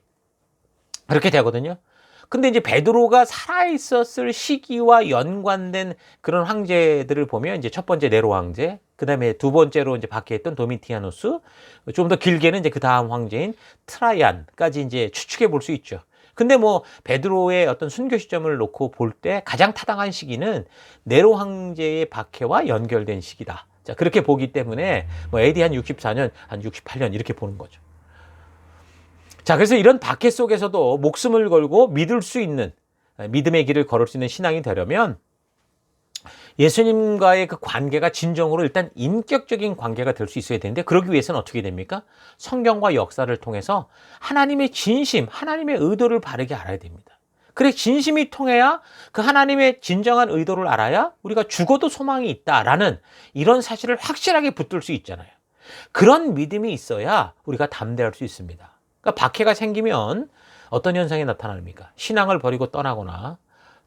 그렇게 되거든요. 근데 이제 베드로가 살아있었을 시기와 연관된 그런 황제들을 보면 이제 첫 번째 네로 황제, 그 다음에 두 번째로 이제 박해했던 도미티아누스, 좀 더 길게는 이제 그 다음 황제인 트라이안까지 이제 추측해 볼 수 있죠. 근데 뭐 베드로의 어떤 순교 시점을 놓고 볼 때 가장 타당한 시기는 네로 황제의 박해와 연결된 시기다. 자, 그렇게 보기 때문에 뭐 AD 한 64년, 한 68년 이렇게 보는 거죠. 자, 그래서 이런 박해 속에서도 목숨을 걸고 믿을 수 있는, 믿음의 길을 걸을 수 있는 신앙이 되려면 예수님과의 그 관계가 진정으로 일단 인격적인 관계가 될 수 있어야 되는데, 그러기 위해서는 어떻게 됩니까? 성경과 역사를 통해서 하나님의 진심, 하나님의 의도를 바르게 알아야 됩니다. 그래, 진심이 통해야 그 하나님의 진정한 의도를 알아야 우리가 죽어도 소망이 있다라는 이런 사실을 확실하게 붙들 수 있잖아요. 그런 믿음이 있어야 우리가 담대할 수 있습니다. 그러니까 박해가 생기면 어떤 현상이 나타납니까? 신앙을 버리고 떠나거나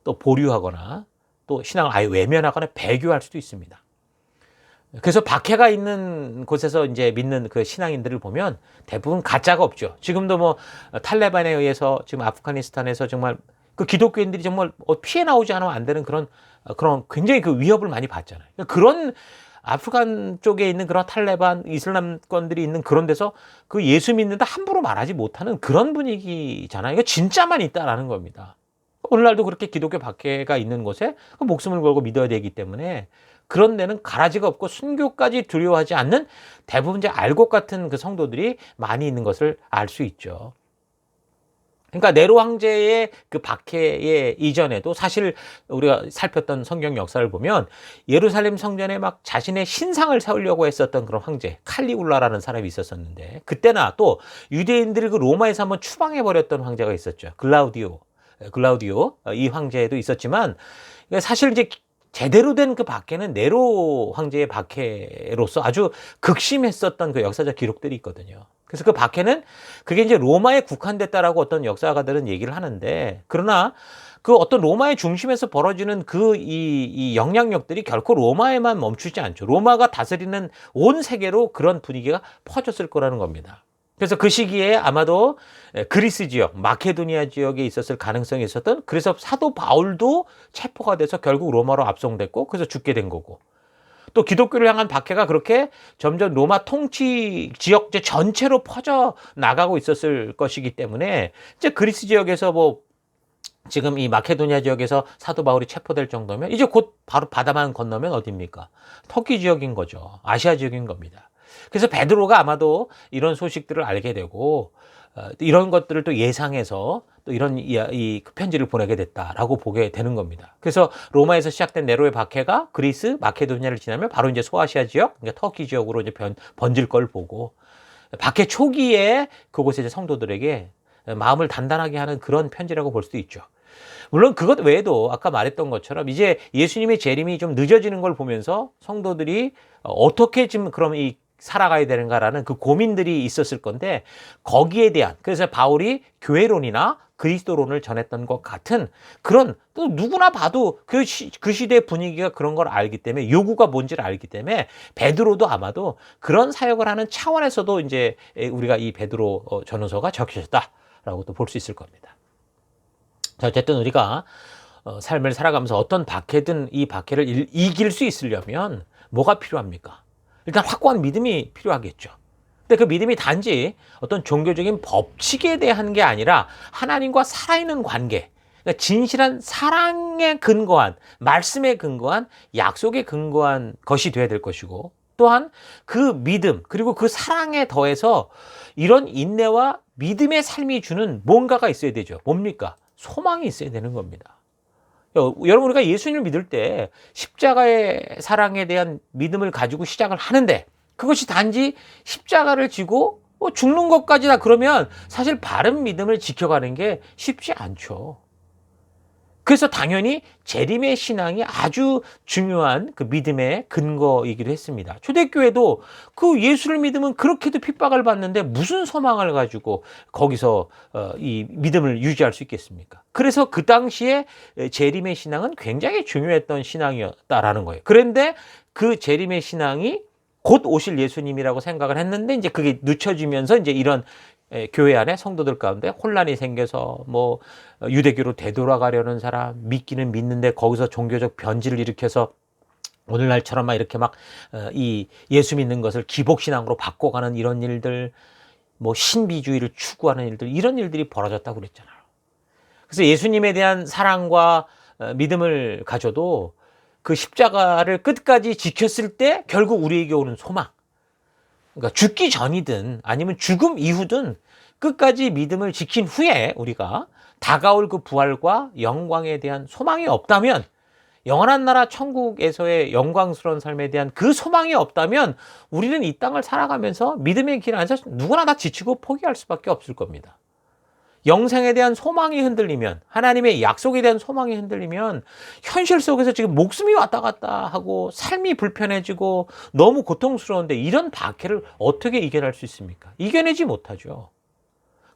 또 보류하거나 또 신앙을 아예 외면하거나 배교할 수도 있습니다. 그래서 박해가 있는 곳에서 이제 믿는 그 신앙인들을 보면 대부분 가짜가 없죠. 지금도 뭐 탈레반에 의해서 지금 아프가니스탄에서 정말 그 기독교인들이 정말 피해 나오지 않으면 안 되는 그런 굉장히 그 위협을 많이 받잖아요. 그런 아프간 쪽에 있는 그런 탈레반 이슬람권들이 있는 그런 데서 그 예수 믿는다 함부로 말하지 못하는 그런 분위기잖아요. 이거 진짜만 있다라는 겁니다. 오늘날도 그렇게 기독교 박해가 있는 곳에 목숨을 걸고 믿어야 되기 때문에 그런 데는 가라지가 없고 순교까지 두려워하지 않는 대부분 이제 알곡 같은 그 성도들이 많이 있는 것을 알 수 있죠. 그러니까 네로 황제의 그 박해의 이전에도 사실 우리가 살폈던 성경 역사를 보면 예루살렘 성전에 막 자신의 신상을 세우려고 했었던 그런 황제 칼리굴라라는 사람이 있었었는데, 그때나 또 유대인들을 그 로마에서 한번 추방해 버렸던 황제가 있었죠. 글라우디오 이 황제도 있었지만, 사실 이제 제대로 된 그 박해는 네로 황제의 박해로서 아주 극심했었던 그 역사적 기록들이 있거든요. 그래서 그 박해는 그게 이제 로마에 국한됐다라고 어떤 역사가들은 얘기를 하는데, 그러나 그 어떤 로마의 중심에서 벌어지는 이 영향력들이 결코 로마에만 멈추지 않죠. 로마가 다스리는 온 세계로 그런 분위기가 퍼졌을 거라는 겁니다. 그래서 그 시기에 아마도 그리스 지역, 마케도니아 지역에 있었을 가능성이 있었던, 그래서 사도 바울도 체포가 돼서 결국 로마로 압송됐고 그래서 죽게 된 거고, 또 기독교를 향한 박해가 그렇게 점점 로마 통치 지역 전체로 퍼져 나가고 있었을 것이기 때문에 이제 그리스 지역에서 뭐 지금 이 마케도니아 지역에서 사도 바울이 체포될 정도면 이제 곧 바로 바다만 건너면 어디입니까? 터키 지역인 거죠. 아시아 지역인 겁니다. 그래서 베드로가 아마도 이런 소식들을 알게 되고 이런 것들을 또 예상해서 또 이런 이 편지를 보내게 됐다라고 보게 되는 겁니다. 그래서 로마에서 시작된 네로의 박해가 그리스, 마케도니아를 지나면 바로 이제 소아시아 지역, 그러니까 터키 지역으로 이제 번질 걸 보고, 박해 초기에 그곳에 이제 성도들에게 마음을 단단하게 하는 그런 편지라고 볼 수도 있죠. 물론 그것 외에도 아까 말했던 것처럼 이제 예수님의 재림이 좀 늦어지는 걸 보면서 성도들이 어떻게 지금 그럼 이 살아가야 되는가라는 그 고민들이 있었을 건데, 거기에 대한, 그래서 바울이 교회론이나 그리스도론을 전했던 것 같은 그런, 또 누구나 봐도 그 시대 분위기가 그런 걸 알기 때문에, 요구가 뭔지를 알기 때문에 베드로도 아마도 그런 사역을 하는 차원에서도 이제 우리가 이 베드로 전후서가 적혀졌다라고 또 볼 수 있을 겁니다. 자, 어쨌든 우리가 삶을 살아가면서 어떤 박해든 이 박해를 이길 수 있으려면 뭐가 필요합니까? 일단 확고한 믿음이 필요하겠죠. 근데 그 믿음이 단지 어떤 종교적인 법칙에 대한 게 아니라 하나님과 살아있는 관계, 그러니까 진실한 사랑에 근거한, 말씀에 근거한, 약속에 근거한 것이 되어야 될 것이고, 또한 그 믿음 그리고 그 사랑에 더해서 이런 인내와 믿음의 삶이 주는 뭔가가 있어야 되죠. 뭡니까? 소망이 있어야 되는 겁니다. 여러분, 우리가 예수님을 믿을 때 십자가의 사랑에 대한 믿음을 가지고 시작을 하는데, 그것이 단지 십자가를 지고 죽는 것까지다 그러면 사실 바른 믿음을 지켜가는 게 쉽지 않죠. 그래서 당연히 재림의 신앙이 아주 중요한 그 믿음의 근거이기도 했습니다. 초대교회도 그 예수를 믿으면 그렇게도 핍박을 받는데 무슨 소망을 가지고 거기서 이 믿음을 유지할 수 있겠습니까? 그래서 그 당시에 재림의 신앙은 굉장히 중요했던 신앙이었다라는 거예요. 그런데 그 재림의 신앙이 곧 오실 예수님이라고 생각을 했는데, 이제 그게 늦춰지면서 이제 이런 교회 안에 성도들 가운데 혼란이 생겨서 뭐 유대교로 되돌아가려는 사람, 믿기는 믿는데 거기서 종교적 변질을 일으켜서 오늘날처럼 막 이렇게 막 이 예수 믿는 것을 기복신앙으로 바꿔가는 이런 일들, 뭐 신비주의를 추구하는 일들, 이런 일들이 벌어졌다고 그랬잖아요. 그래서 예수님에 대한 사랑과 믿음을 가져도 그 십자가를 끝까지 지켰을 때 결국 우리에게 오는 소망, 그러니까 죽기 전이든 아니면 죽음 이후든 끝까지 믿음을 지킨 후에 우리가 다가올 그 부활과 영광에 대한 소망이 없다면, 영원한 나라 천국에서의 영광스러운 삶에 대한 그 소망이 없다면 우리는 이 땅을 살아가면서 믿음의 길 안에서 누구나 다 지치고 포기할 수밖에 없을 겁니다. 영생에 대한 소망이 흔들리면, 하나님의 약속에 대한 소망이 흔들리면 현실 속에서 지금 목숨이 왔다 갔다 하고 삶이 불편해지고 너무 고통스러운데 이런 박해를 어떻게 이겨낼 수 있습니까? 이겨내지 못하죠.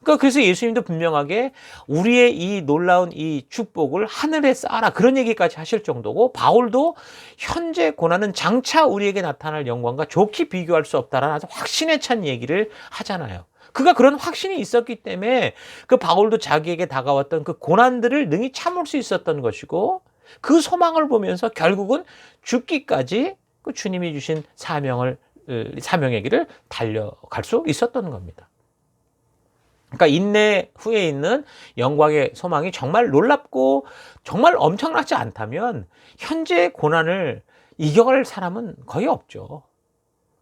그러니까 그래서 예수님도 분명하게 우리의 이 놀라운 이 축복을 하늘에 쌓아라, 그런 얘기까지 하실 정도고, 바울도 현재 고난은 장차 우리에게 나타날 영광과 좋게 비교할 수 없다라는 아주 확신에 찬 얘기를 하잖아요. 그가 그런 확신이 있었기 때문에 그 바울도 자기에게 다가왔던 그 고난들을 능히 참을 수 있었던 것이고, 그 소망을 보면서 결국은 죽기까지 그 주님이 주신 사명의 길을 달려갈 수 있었던 겁니다. 그러니까 인내 후에 있는 영광의 소망이 정말 놀랍고 정말 엄청나지 않다면 현재의 고난을 이겨갈 사람은 거의 없죠.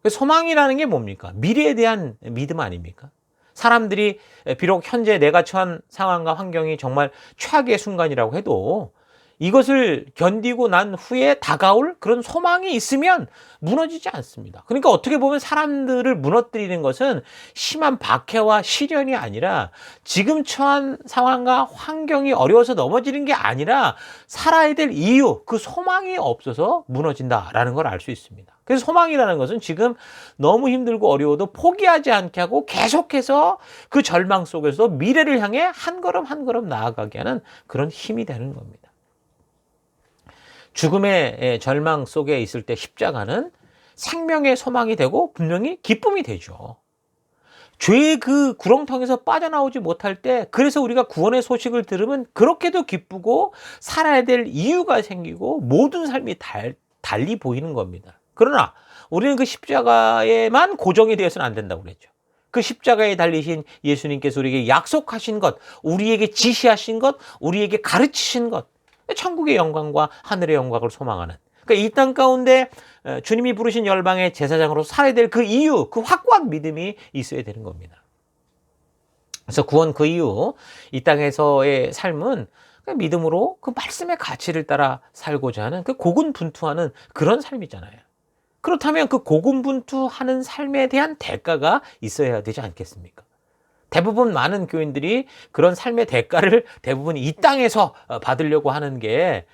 소망이라는 게 뭡니까? 미래에 대한 믿음 아닙니까? 사람들이 비록 현재 내가 처한 상황과 환경이 정말 최악의 순간이라고 해도 이것을 견디고 난 후에 다가올 그런 소망이 있으면 무너지지 않습니다. 그러니까 어떻게 보면 사람들을 무너뜨리는 것은 심한 박해와 시련이 아니라, 지금 처한 상황과 환경이 어려워서 넘어지는 게 아니라 살아야 될 이유, 그 소망이 없어서 무너진다라는 걸 알 수 있습니다. 그래서 소망이라는 것은 지금 너무 힘들고 어려워도 포기하지 않게 하고 계속해서 그 절망 속에서 미래를 향해 한 걸음 한 걸음 나아가게 하는 그런 힘이 되는 겁니다. 죽음의 절망 속에 있을 때 십자가는 생명의 소망이 되고 분명히 기쁨이 되죠. 죄의 그 구렁텅이에서 빠져나오지 못할 때, 그래서 우리가 구원의 소식을 들으면 그렇게도 기쁘고 살아야 될 이유가 생기고 모든 삶이 달리 보이는 겁니다. 그러나 우리는 그 십자가에만 고정이 되어서는 안 된다고 그랬죠. 그 십자가에 달리신 예수님께서 우리에게 약속하신 것, 우리에게 지시하신 것, 우리에게 가르치신 것, 천국의 영광과 하늘의 영광을 소망하는, 그러니까 이 땅 가운데 주님이 부르신 열방의 제사장으로 살아야 될 그 이유, 그 확고한 믿음이 있어야 되는 겁니다. 그래서 구원 그 이후 이 땅에서의 삶은 믿음으로 그 말씀의 가치를 따라 살고자 하는, 그 고군분투하는 그런 삶이잖아요. 그렇다면 그 고군분투하는 삶에 대한 대가가 있어야 되지 않겠습니까? 대부분 많은 교인들이 그런 삶의 대가를 대부분 이 땅에서 받으려고 하는 게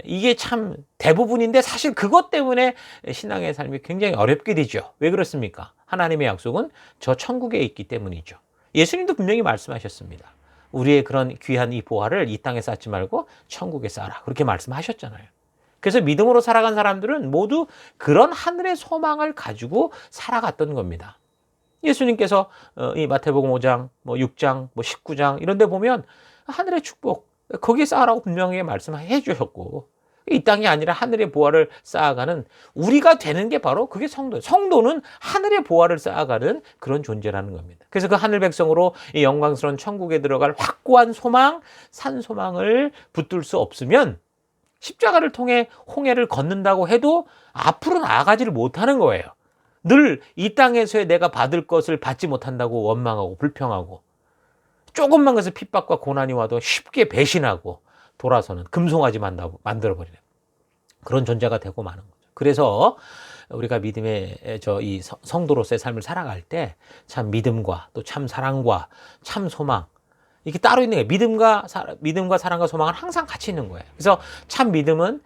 이게 참 대부분인데 사실 그것 때문에 신앙의 삶이 굉장히 어렵게 되죠. 왜 그렇습니까? 하나님의 약속은 저 천국에 있기 때문이죠. 예수님도 분명히 말씀하셨습니다. 우리의 그런 귀한 이 보화를 이 땅에 쌓지 말고 천국에 쌓아라. 그렇게 말씀하셨잖아요. 그래서 믿음으로 살아간 사람들은 모두 그런 하늘의 소망을 가지고 살아갔던 겁니다. 예수님께서 이 마태복음 5장, 6장, 19장 이런 데 보면 하늘의 축복, 거기에 쌓으라고 분명히 말씀해 주셨고 이 땅이 아니라 하늘의 보화를 쌓아가는 우리가 되는 게 바로 그게 성도예요. 성도는 하늘의 보화를 쌓아가는 그런 존재라는 겁니다. 그래서 그 하늘 백성으로 이 영광스러운 천국에 들어갈 확고한 소망, 산 소망을 붙들 수 없으면 십자가를 통해 홍해를 걷는다고 해도 앞으로 나아가지를 못하는 거예요. 늘 이 땅에서의 내가 받을 것을 받지 못한다고 원망하고 불평하고 조금만 것을 핍박과 고난이 와도 쉽게 배신하고 돌아서는 금송아지 만들어버리는 그런 존재가 되고 마는 거죠. 그래서 우리가 믿음의 이 성도로서의 삶을 살아갈 때 참 믿음과 또 참 사랑과 참 소망 이게 따로 있는 거예요. 믿음과 사랑과 소망은 항상 같이 있는 거예요. 그래서 참 믿음은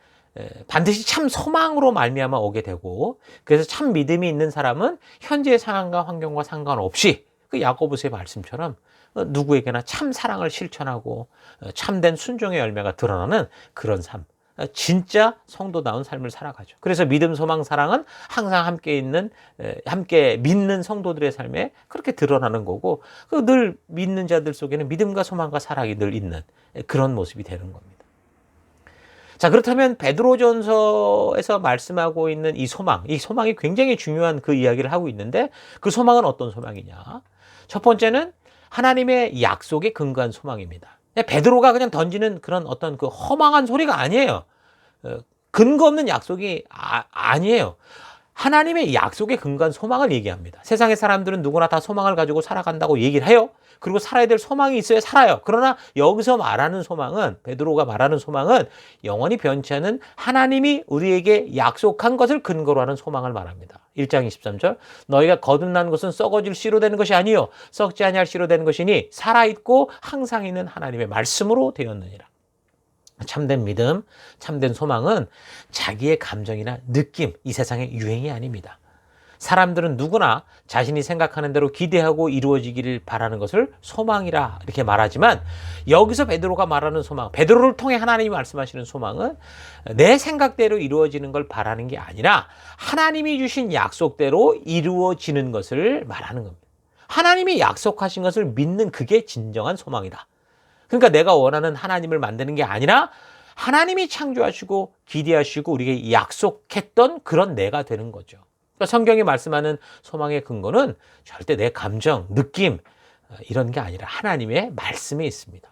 반드시 참 소망으로 말미암아 오게 되고 그래서 참 믿음이 있는 사람은 현재의 상황과 환경과 상관없이 그 야고보서의 말씀처럼 누구에게나 참 사랑을 실천하고 참된 순종의 열매가 드러나는 그런 삶. 진짜 성도다운 삶을 살아가죠. 그래서 믿음, 소망, 사랑은 항상 함께 믿는 성도들의 삶에 그렇게 드러나는 거고 늘 믿는 자들 속에는 믿음과 소망과 사랑이 늘 있는 그런 모습이 되는 겁니다. 자, 그렇다면 베드로전서에서 말씀하고 있는 이 소망이 굉장히 중요한 그 이야기를 하고 있는데 그 소망은 어떤 소망이냐? 첫 번째는 하나님의 약속에 근거한 소망입니다. 베드로가 그냥 던지는 그런 어떤 그 허망한 소리가 아니에요. 근거 없는 약속이 아니에요. 하나님의 약속에 근거한 소망을 얘기합니다. 세상의 사람들은 누구나 다 소망을 가지고 살아간다고 얘기를 해요. 그리고 살아야 될 소망이 있어야 살아요. 그러나 여기서 말하는 소망은 베드로가 말하는 소망은 영원히 변치 않은 하나님이 우리에게 약속한 것을 근거로 하는 소망을 말합니다. 1장 23절 너희가 거듭난 것은 썩어질 씨로 되는 것이 아니요 썩지 아니할 씨로 되는 것이니 살아있고 항상 있는 하나님의 말씀으로 되었느니라. 참된 믿음, 참된 소망은 자기의 감정이나 느낌, 이 세상의 유행이 아닙니다. 사람들은 누구나 자신이 생각하는 대로 기대하고 이루어지기를 바라는 것을 소망이라 이렇게 말하지만 여기서 베드로가 말하는 소망, 베드로를 통해 하나님이 말씀하시는 소망은 내 생각대로 이루어지는 걸 바라는 게 아니라 하나님이 주신 약속대로 이루어지는 것을 말하는 겁니다. 하나님이 약속하신 것을 믿는 그게 진정한 소망이다. 그러니까 내가 원하는 하나님을 만드는 게 아니라 하나님이 창조하시고 기대하시고 우리에게 약속했던 그런 내가 되는 거죠. 그러니까 성경이 말씀하는 소망의 근거는 절대 내 감정, 느낌 이런 게 아니라 하나님의 말씀에 있습니다.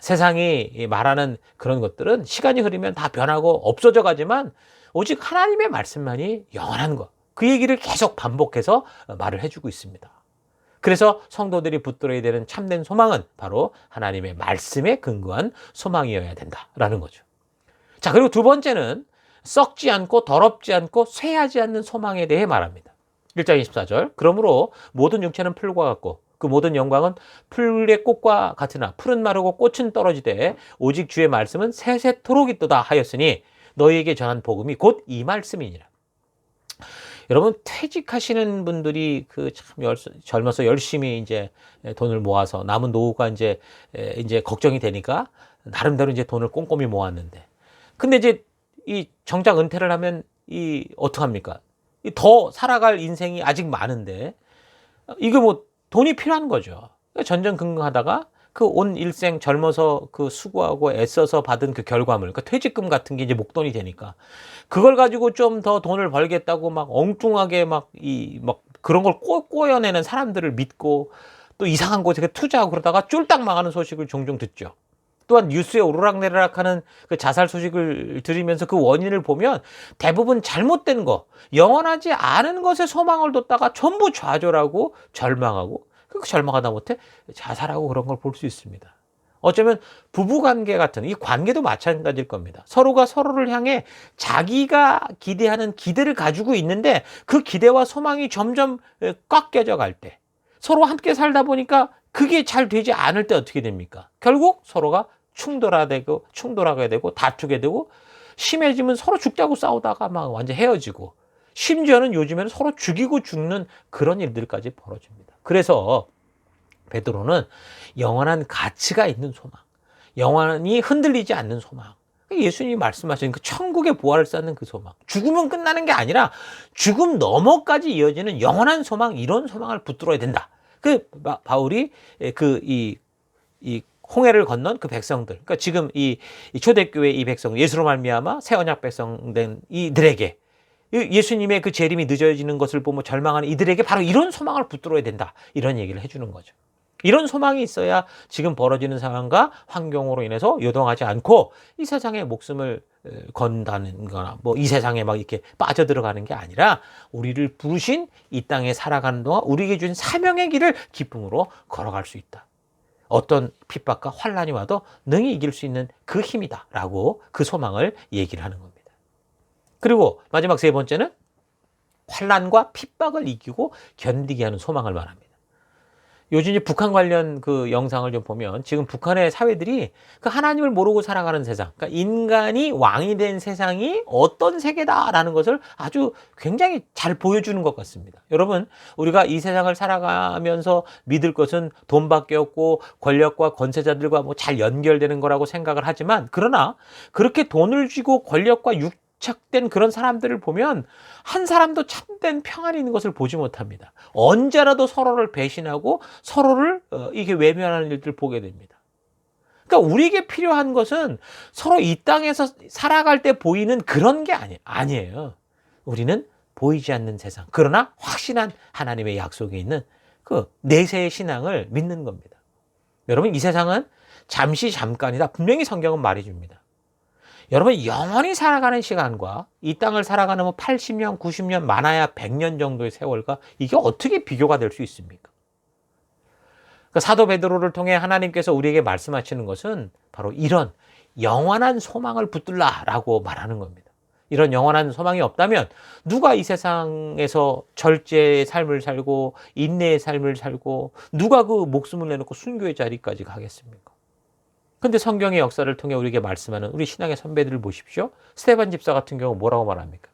세상이 말하는 그런 것들은 시간이 흐르면 다 변하고 없어져 가지만 오직 하나님의 말씀만이 영원한 것. 그 얘기를 계속 반복해서 말을 해주고 있습니다. 그래서 성도들이 붙들어야 되는 참된 소망은 바로 하나님의 말씀에 근거한 소망이어야 된다라는 거죠. 자, 그리고 두 번째는 썩지 않고 더럽지 않고 쇠하지 않는 소망에 대해 말합니다. 1장 24절 그러므로 모든 육체는 풀과 같고 그 모든 영광은 풀의 꽃과 같으나 풀은 마르고 꽃은 떨어지되 오직 주의 말씀은 세세토록 있도다 하였으니 너희에게 전한 복음이 곧 이 말씀이니라. 여러분 퇴직하시는 분들이 그 참 젊어서 열심히 이제 돈을 모아서 남은 노후가 이제 걱정이 되니까 나름대로 이제 돈을 꼼꼼히 모았는데 근데 이제 이 정작 은퇴를 하면 어떡합니까? 더 살아갈 인생이 아직 많은데 이거 뭐 돈이 필요한 거죠. 전전긍긍하다가 그 온 일생 젊어서 그 수고하고 애써서 받은 그 결과물, 그러니까 퇴직금 같은 게 이제 목돈이 되니까 그걸 가지고 좀 더 돈을 벌겠다고 막 엉뚱하게 막 그런 걸 꼬여내는 사람들을 믿고 또 이상한 곳에 투자하고 그러다가 쫄딱 망하는 소식을 종종 듣죠. 또한 뉴스에 오르락내리락하는 그 자살 소식을 들으면서 그 원인을 보면 대부분 잘못된 거, 영원하지 않은 것에 소망을 뒀다가 전부 좌절하고 절망하고 그 절망하다 못해 자살하고 그런 걸 볼 수 있습니다. 어쩌면 부부관계 같은 이 관계도 마찬가지일 겁니다. 서로가 서로를 향해 자기가 기대하는 기대를 가지고 있는데 그 기대와 소망이 점점 꽉 깨져 갈 때 서로 함께 살다 보니까 그게 잘 되지 않을 때 어떻게 됩니까? 결국 서로가 충돌하게 되고 다투게 되고 심해지면 서로 죽자고 싸우다가 막 완전 헤어지고 심지어는 요즘에는 서로 죽이고 죽는 그런 일들까지 벌어집니다. 그래서 베드로는 영원한 가치가 있는 소망, 영원히 흔들리지 않는 소망, 예수님이 말씀하신 그 천국의 보화를 쌓는 그 소망, 죽으면 끝나는 게 아니라 죽음 너머까지 이어지는 영원한 소망, 이런 소망을 붙들어야 된다. 그 바울이 이 홍해를 건넌 그 백성들, 그러니까 지금 이 초대교회 이 백성, 예수로 말미암아 새 언약 백성된 이들에게, 예수님의 그 재림이 늦어지는 것을 보며 절망하는 이들에게 바로 이런 소망을 붙들어야 된다, 이런 얘기를 해주는 거죠. 이런 소망이 있어야 지금 벌어지는 상황과 환경으로 인해서 요동하지 않고 이 세상에 목숨을 건다는 거나 뭐 이 세상에 막 이렇게 빠져들어가는 게 아니라 우리를 부르신 이 땅에 살아가는 동안 우리에게 주신 사명의 길을 기쁨으로 걸어갈 수 있다. 어떤 핍박과 환난이 와도 능히 이길 수 있는 그 힘이다 라고 그 소망을 얘기를 하는 겁니다. 그리고 마지막 세 번째는 환난과 핍박을 이기고 견디게 하는 소망을 말합니다. 요즘 이제 북한 관련 그 영상을 좀 보면 지금 북한의 사회들이 그 하나님을 모르고 살아가는 세상, 그러니까 인간이 왕이 된 세상이 어떤 세계다라는 것을 아주 굉장히 잘 보여주는 것 같습니다. 여러분, 우리가 이 세상을 살아가면서 믿을 것은 돈밖에 없고 권력과 권세자들과 뭐 잘 연결되는 거라고 생각을 하지만, 그러나 그렇게 돈을 쥐고 권력과 착된 그런 사람들을 보면 한 사람도 참된 평안이 있는 것을 보지 못합니다. 언제라도 서로를 배신하고 서로를 이게 외면하는 일들을 보게 됩니다. 그러니까 우리에게 필요한 것은 서로 이 땅에서 살아갈 때 보이는 그런 게 아니에요. 우리는 보이지 않는 세상, 그러나 확신한 하나님의 약속에 있는 그 내세의 신앙을 믿는 겁니다. 여러분, 이 세상은 잠깐이다, 분명히 성경은 말해줍니다. 여러분, 영원히 살아가는 시간과 이 땅을 살아가는 80년, 90년, 많아야 100년 정도의 세월과 이게 어떻게 비교가 될 수 있습니까? 그러니까 사도 베드로를 통해 하나님께서 우리에게 말씀하시는 것은 바로 이런 영원한 소망을 붙들라라고 말하는 겁니다. 이런 영원한 소망이 없다면 누가 이 세상에서 절제의 삶을 살고 인내의 삶을 살고 누가 그 목숨을 내놓고 순교의 자리까지 가겠습니까? 근데 성경의 역사를 통해 우리에게 말씀하는 우리 신앙의 선배들을 보십시오. 스데반 집사 같은 경우 뭐라고 말합니까?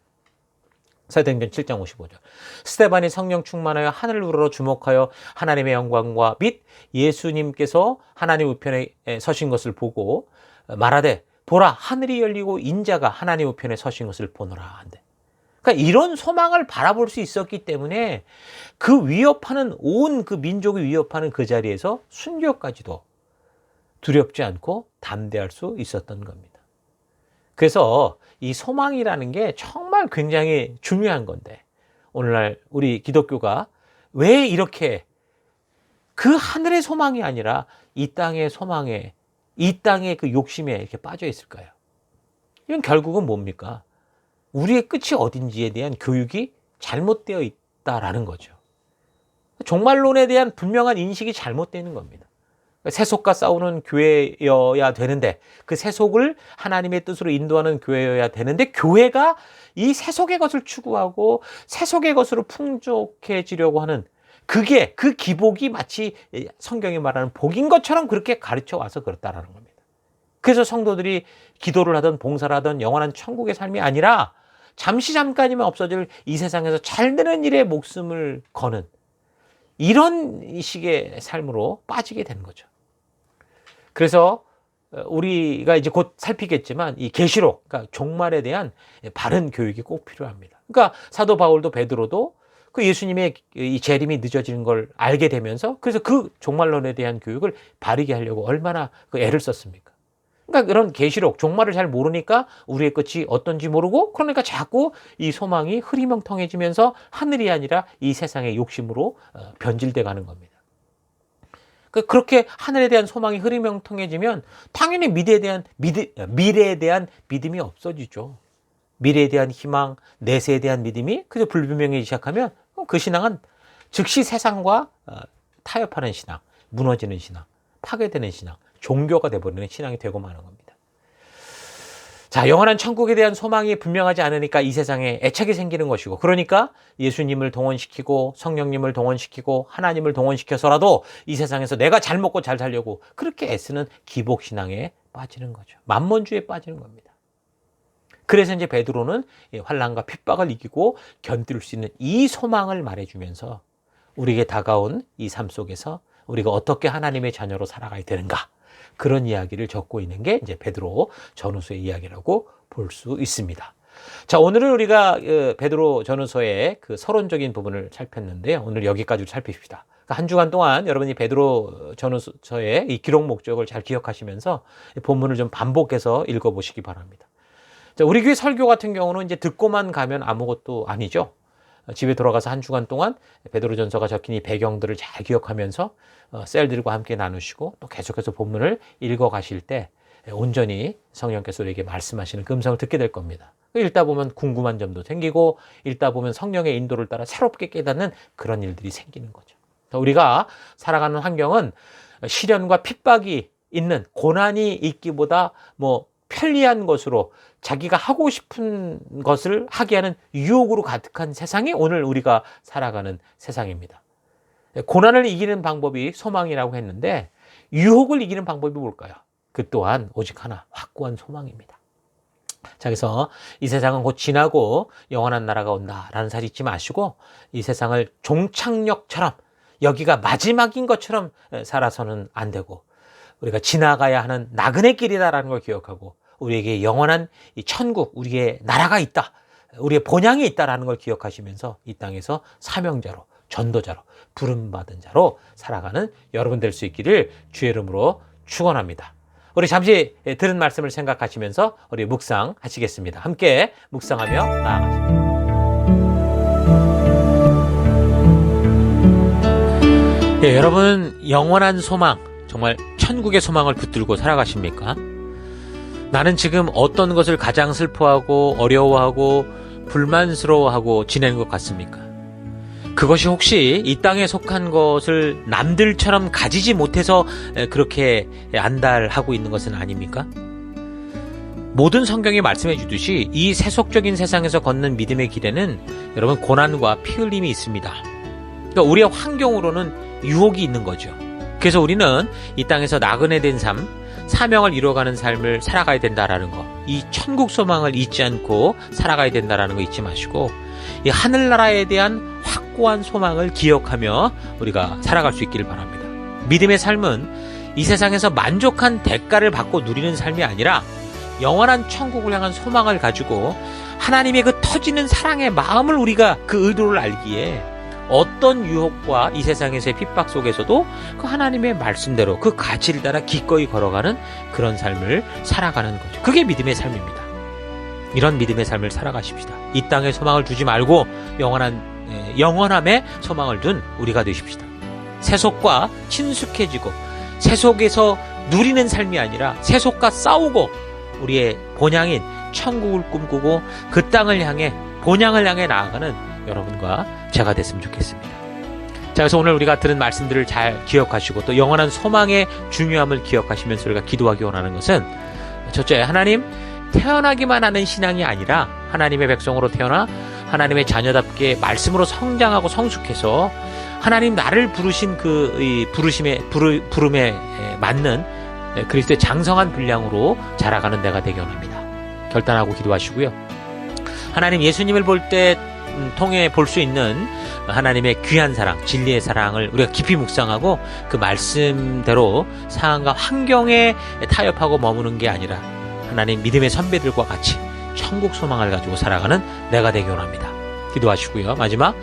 사도행전 7장 55절. 스데반이 성령 충만하여 하늘을 우러러 주목하여 하나님의 영광과 및 예수님께서 하나님 우편에 서신 것을 보고 말하되 보라, 하늘이 열리고 인자가 하나님 우편에 서신 것을 보노라 한대. 그러니까 이런 소망을 바라볼 수 있었기 때문에 그 위협하는 온 그 민족이 위협하는 그 자리에서 순교까지도 두렵지 않고 담대할 수 있었던 겁니다. 그래서 이 소망이라는 게 정말 굉장히 중요한 건데, 오늘날 우리 기독교가 왜 이렇게 그 하늘의 소망이 아니라 이 땅의 소망에, 이 땅의 그 욕심에 이렇게 빠져 있을까요? 이건 결국은 뭡니까? 우리의 끝이 어딘지에 대한 교육이 잘못되어 있다라는 거죠. 종말론에 대한 분명한 인식이 잘못되어 있는 겁니다. 세속과 싸우는 교회여야 되는데, 그 세속을 하나님의 뜻으로 인도하는 교회여야 되는데, 교회가 이 세속의 것을 추구하고 세속의 것으로 풍족해지려고 하는 그게, 그 기복이 마치 성경이 말하는 복인 것처럼 그렇게 가르쳐 와서 그렇다라는 겁니다. 그래서 성도들이 기도를 하든 봉사를 하든 영원한 천국의 삶이 아니라 잠깐이면 없어질 이 세상에서 잘 되는 일에 목숨을 거는 이런 식의 삶으로 빠지게 되는 거죠. 그래서 우리가 이제 곧 살피겠지만 이 계시록, 그러니까 종말에 대한 바른 교육이 꼭 필요합니다. 그러니까 사도 바울도 베드로도 그 예수님의 이 재림이 늦어지는 걸 알게 되면서 그래서 그 종말론에 대한 교육을 바르게 하려고 얼마나 그 애를 썼습니까? 그러니까 그런 계시록, 종말을 잘 모르니까 우리의 끝이 어떤지 모르고, 그러니까 자꾸 이 소망이 흐리멍텅해지면서 하늘이 아니라 이 세상의 욕심으로 변질돼 가는 겁니다. 그렇게 하늘에 대한 소망이 흐리멍텅해지면 당연히 미래에 대한 믿음이 없어지죠. 미래에 대한 희망, 내세에 대한 믿음이 그저 불분명해지기 시작하면 그 신앙은 즉시 세상과 타협하는 신앙, 무너지는 신앙, 파괴되는 신앙, 종교가 되어버리는 신앙이 되고 마는 겁니다. 자, 영원한 천국에 대한 소망이 분명하지 않으니까 이 세상에 애착이 생기는 것이고, 그러니까 예수님을 동원시키고 성령님을 동원시키고 하나님을 동원시켜서라도 이 세상에서 내가 잘 먹고 잘 살려고 그렇게 애쓰는 기복신앙에 빠지는 거죠. 만몬주의에 빠지는 겁니다. 그래서 이제 베드로는 환난과 핍박을 이기고 견딜 수 있는 이 소망을 말해주면서 우리에게 다가온 이 삶 속에서 우리가 어떻게 하나님의 자녀로 살아가야 되는가, 그런 이야기를 적고 있는 게 이제 베드로 전후서의 이야기라고 볼 수 있습니다. 자, 오늘은 우리가 베드로 전후서의 그 서론적인 부분을 살폈는데요. 오늘 여기까지 살핍시다. 한 주간 동안 여러분이 베드로 전후서의 이 기록 목적을 잘 기억하시면서 본문을 좀 반복해서 읽어보시기 바랍니다. 자, 우리 교회 설교 같은 경우는 이제 듣고만 가면 아무것도 아니죠. 집에 돌아가서 한 주간 동안 베드로전서가 적힌 이 배경들을 잘 기억하면서 셀들과 함께 나누시고 또 계속해서 본문을 읽어가실 때 온전히 성령께서 우리에게 말씀하시는 그 음성을 듣게 될 겁니다. 읽다 보면 궁금한 점도 생기고 읽다 보면 성령의 인도를 따라 새롭게 깨닫는 그런 일들이 생기는 거죠. 우리가 살아가는 환경은 시련과 핍박이 있는, 고난이 있기보다 편리한 것으로 자기가 하고 싶은 것을 하게 하는 유혹으로 가득한 세상이 오늘 우리가 살아가는 세상입니다. 고난을 이기는 방법이 소망이라고 했는데 유혹을 이기는 방법이 뭘까요? 그 또한 오직 하나, 확고한 소망입니다. 자, 그래서 이 세상은 곧 지나고 영원한 나라가 온다라는 사실 잊지 마시고 이 세상을 종착역처럼, 여기가 마지막인 것처럼 살아서는 안 되고 우리가 지나가야 하는 나그네 길이다라는 걸 기억하고 우리에게 영원한 이 천국, 우리의 나라가 있다, 우리의 본향이 있다라는 걸 기억하시면서 이 땅에서 사명자로, 전도자로, 부름받은 자로 살아가는 여러분 될 수 있기를 주의 이름으로 축원합니다. 우리 잠시 들은 말씀을 생각하시면서 우리 묵상하시겠습니다. 함께 묵상하며 나아가십니다. 여러분, 영원한 소망, 정말 천국의 소망을 붙들고 살아가십니까? 나는 지금 어떤 것을 가장 슬퍼하고 어려워하고 불만스러워하고 지내는 것 같습니까? 그것이 혹시 이 땅에 속한 것을 남들처럼 가지지 못해서 그렇게 안달하고 있는 것은 아닙니까? 모든 성경이 말씀해 주듯이 이 세속적인 세상에서 걷는 믿음의 길에는 여러분 고난과 피 흘림이 있습니다. 그러니까 우리의 환경으로는 유혹이 있는 거죠. 그래서 우리는 이 땅에서 나그네된 삶, 사명을 이루어가는 삶을 살아가야 된다라는 거, 이 천국 소망을 잊지 않고 살아가야 된다라는 거 잊지 마시고 이 하늘나라에 대한 확고한 소망을 기억하며 우리가 살아갈 수 있기를 바랍니다. 믿음의 삶은 이 세상에서 만족한 대가를 받고 누리는 삶이 아니라 영원한 천국을 향한 소망을 가지고 하나님의 그 터지는 사랑의 마음을 우리가 그 의도를 알기에 어떤 유혹과 이 세상에서의 핍박 속에서도 그 하나님의 말씀대로 그 가치를 따라 기꺼이 걸어가는 그런 삶을 살아가는 거죠. 그게 믿음의 삶입니다. 이런 믿음의 삶을 살아가십시다. 이 땅에 소망을 두지 말고 영원함에 소망을 둔 우리가 되십시다. 세속과 친숙해지고 세속에서 누리는 삶이 아니라 세속과 싸우고 우리의 본향인 천국을 꿈꾸고 그 땅을 향해, 본향을 향해 나아가는 여러분과 제가 됐으면 좋겠습니다. 자, 그래서 오늘 우리가 들은 말씀들을 잘 기억하시고 또 영원한 소망의 중요함을 기억하시면서 우리가 기도하기 원하는 것은 첫째, 하나님, 태어나기만 하는 신앙이 아니라 하나님의 백성으로 태어나 하나님의 자녀답게 말씀으로 성장하고 성숙해서 하나님 나를 부르신 그 부름에 맞는 그리스도의 장성한 분량으로 자라가는 내가 되기 원합니다. 결단하고 기도하시고요. 하나님, 예수님을 볼 때 통해 볼 수 있는 하나님의 귀한 사랑, 진리의 사랑을 우리가 깊이 묵상하고 그 말씀대로 상황과 환경에 타협하고 머무는 게 아니라 하나님 믿음의 선배들과 같이 천국 소망을 가지고 살아가는 내가 되기 원합니다. 기도하시고요. 마지막,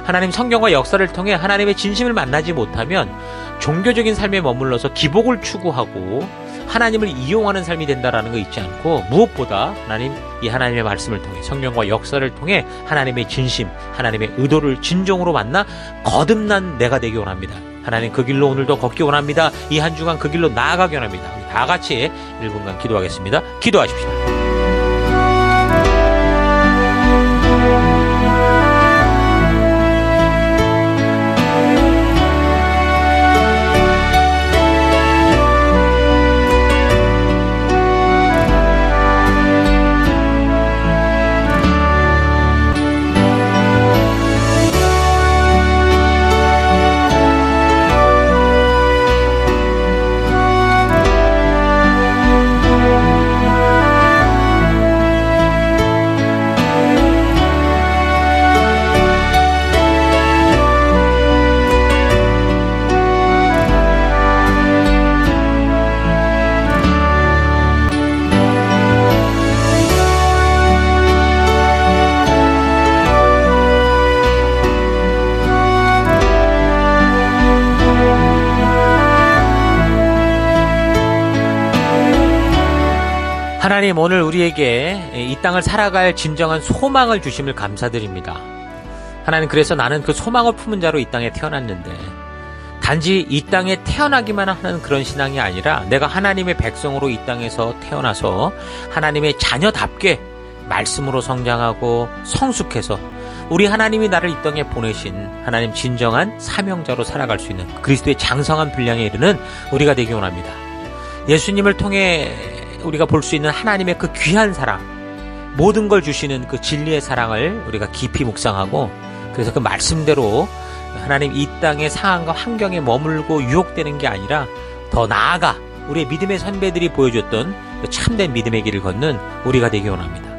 하나님 성경과 역사를 통해 하나님의 진심을 만나지 못하면 종교적인 삶에 머물러서 기복을 추구하고 하나님을 이용하는 삶이 된다라는 거 잊지 않고 무엇보다 하나님, 이 하나님의 말씀을 통해 성경과 역사를 통해 하나님의 진심, 하나님의 의도를 진정으로 만나 거듭난 내가 되기 원합니다. 하나님, 그 길로 오늘도 걷기 원합니다. 이 한 주간 그 길로 나아가기 원합니다. 우리 다 같이 1분간 기도하겠습니다. 기도하십시다. 하나님, 오늘 우리에게 이 땅을 살아갈 진정한 소망을 주심을 감사드립니다. 하나님, 그래서 나는 그 소망을 품은 자로 이 땅에 태어났는데 단지 이 땅에 태어나기만 하는 그런 신앙이 아니라 내가 하나님의 백성으로 이 땅에서 태어나서 하나님의 자녀답게 말씀으로 성장하고 성숙해서 우리 하나님이 나를 이 땅에 보내신 하나님 진정한 사명자로 살아갈 수 있는 그리스도의 장성한 분량에 이르는 우리가 되기 원합니다. 예수님을 통해 우리가 볼 수 있는 하나님의 그 귀한 사랑, 모든 걸 주시는 그 진리의 사랑을 우리가 깊이 묵상하고, 그래서 그 말씀대로 하나님 이 땅의 상황과 환경에 머물고 유혹되는 게 아니라 더 나아가 우리의 믿음의 선배들이 보여줬던 그 참된 믿음의 길을 걷는 우리가 되기 원합니다.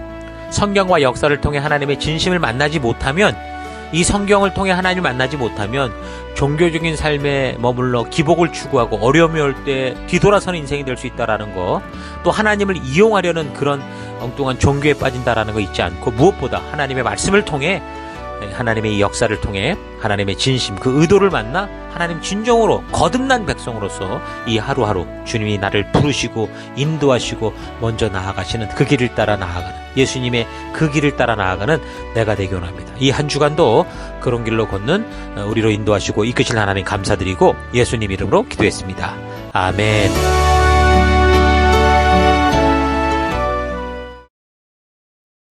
성경과 역사를 통해 하나님의 진심을 만나지 못하면, 이 성경을 통해 하나님을 만나지 못하면 종교적인 삶에 머물러 기복을 추구하고 어려움이 올 때 뒤돌아서는 인생이 될 수 있다라는 거, 또 하나님을 이용하려는 그런 엉뚱한 종교에 빠진다라는 거 잊지 않고, 무엇보다 하나님의 말씀을 통해, 하나님의 이 역사를 통해 하나님의 진심, 그 의도를 만나 하나님 진정으로 거듭난 백성으로서 이 하루하루 주님이 나를 부르시고 인도하시고 먼저 나아가시는 그 길을 따라 나아가는, 예수님의 그 길을 따라 나아가는 내가 되기 원합니다. 이 한 주간도 그런 길로 걷는 우리로 인도하시고 이끄실 하나님 감사드리고 예수님 이름으로 기도했습니다. 아멘.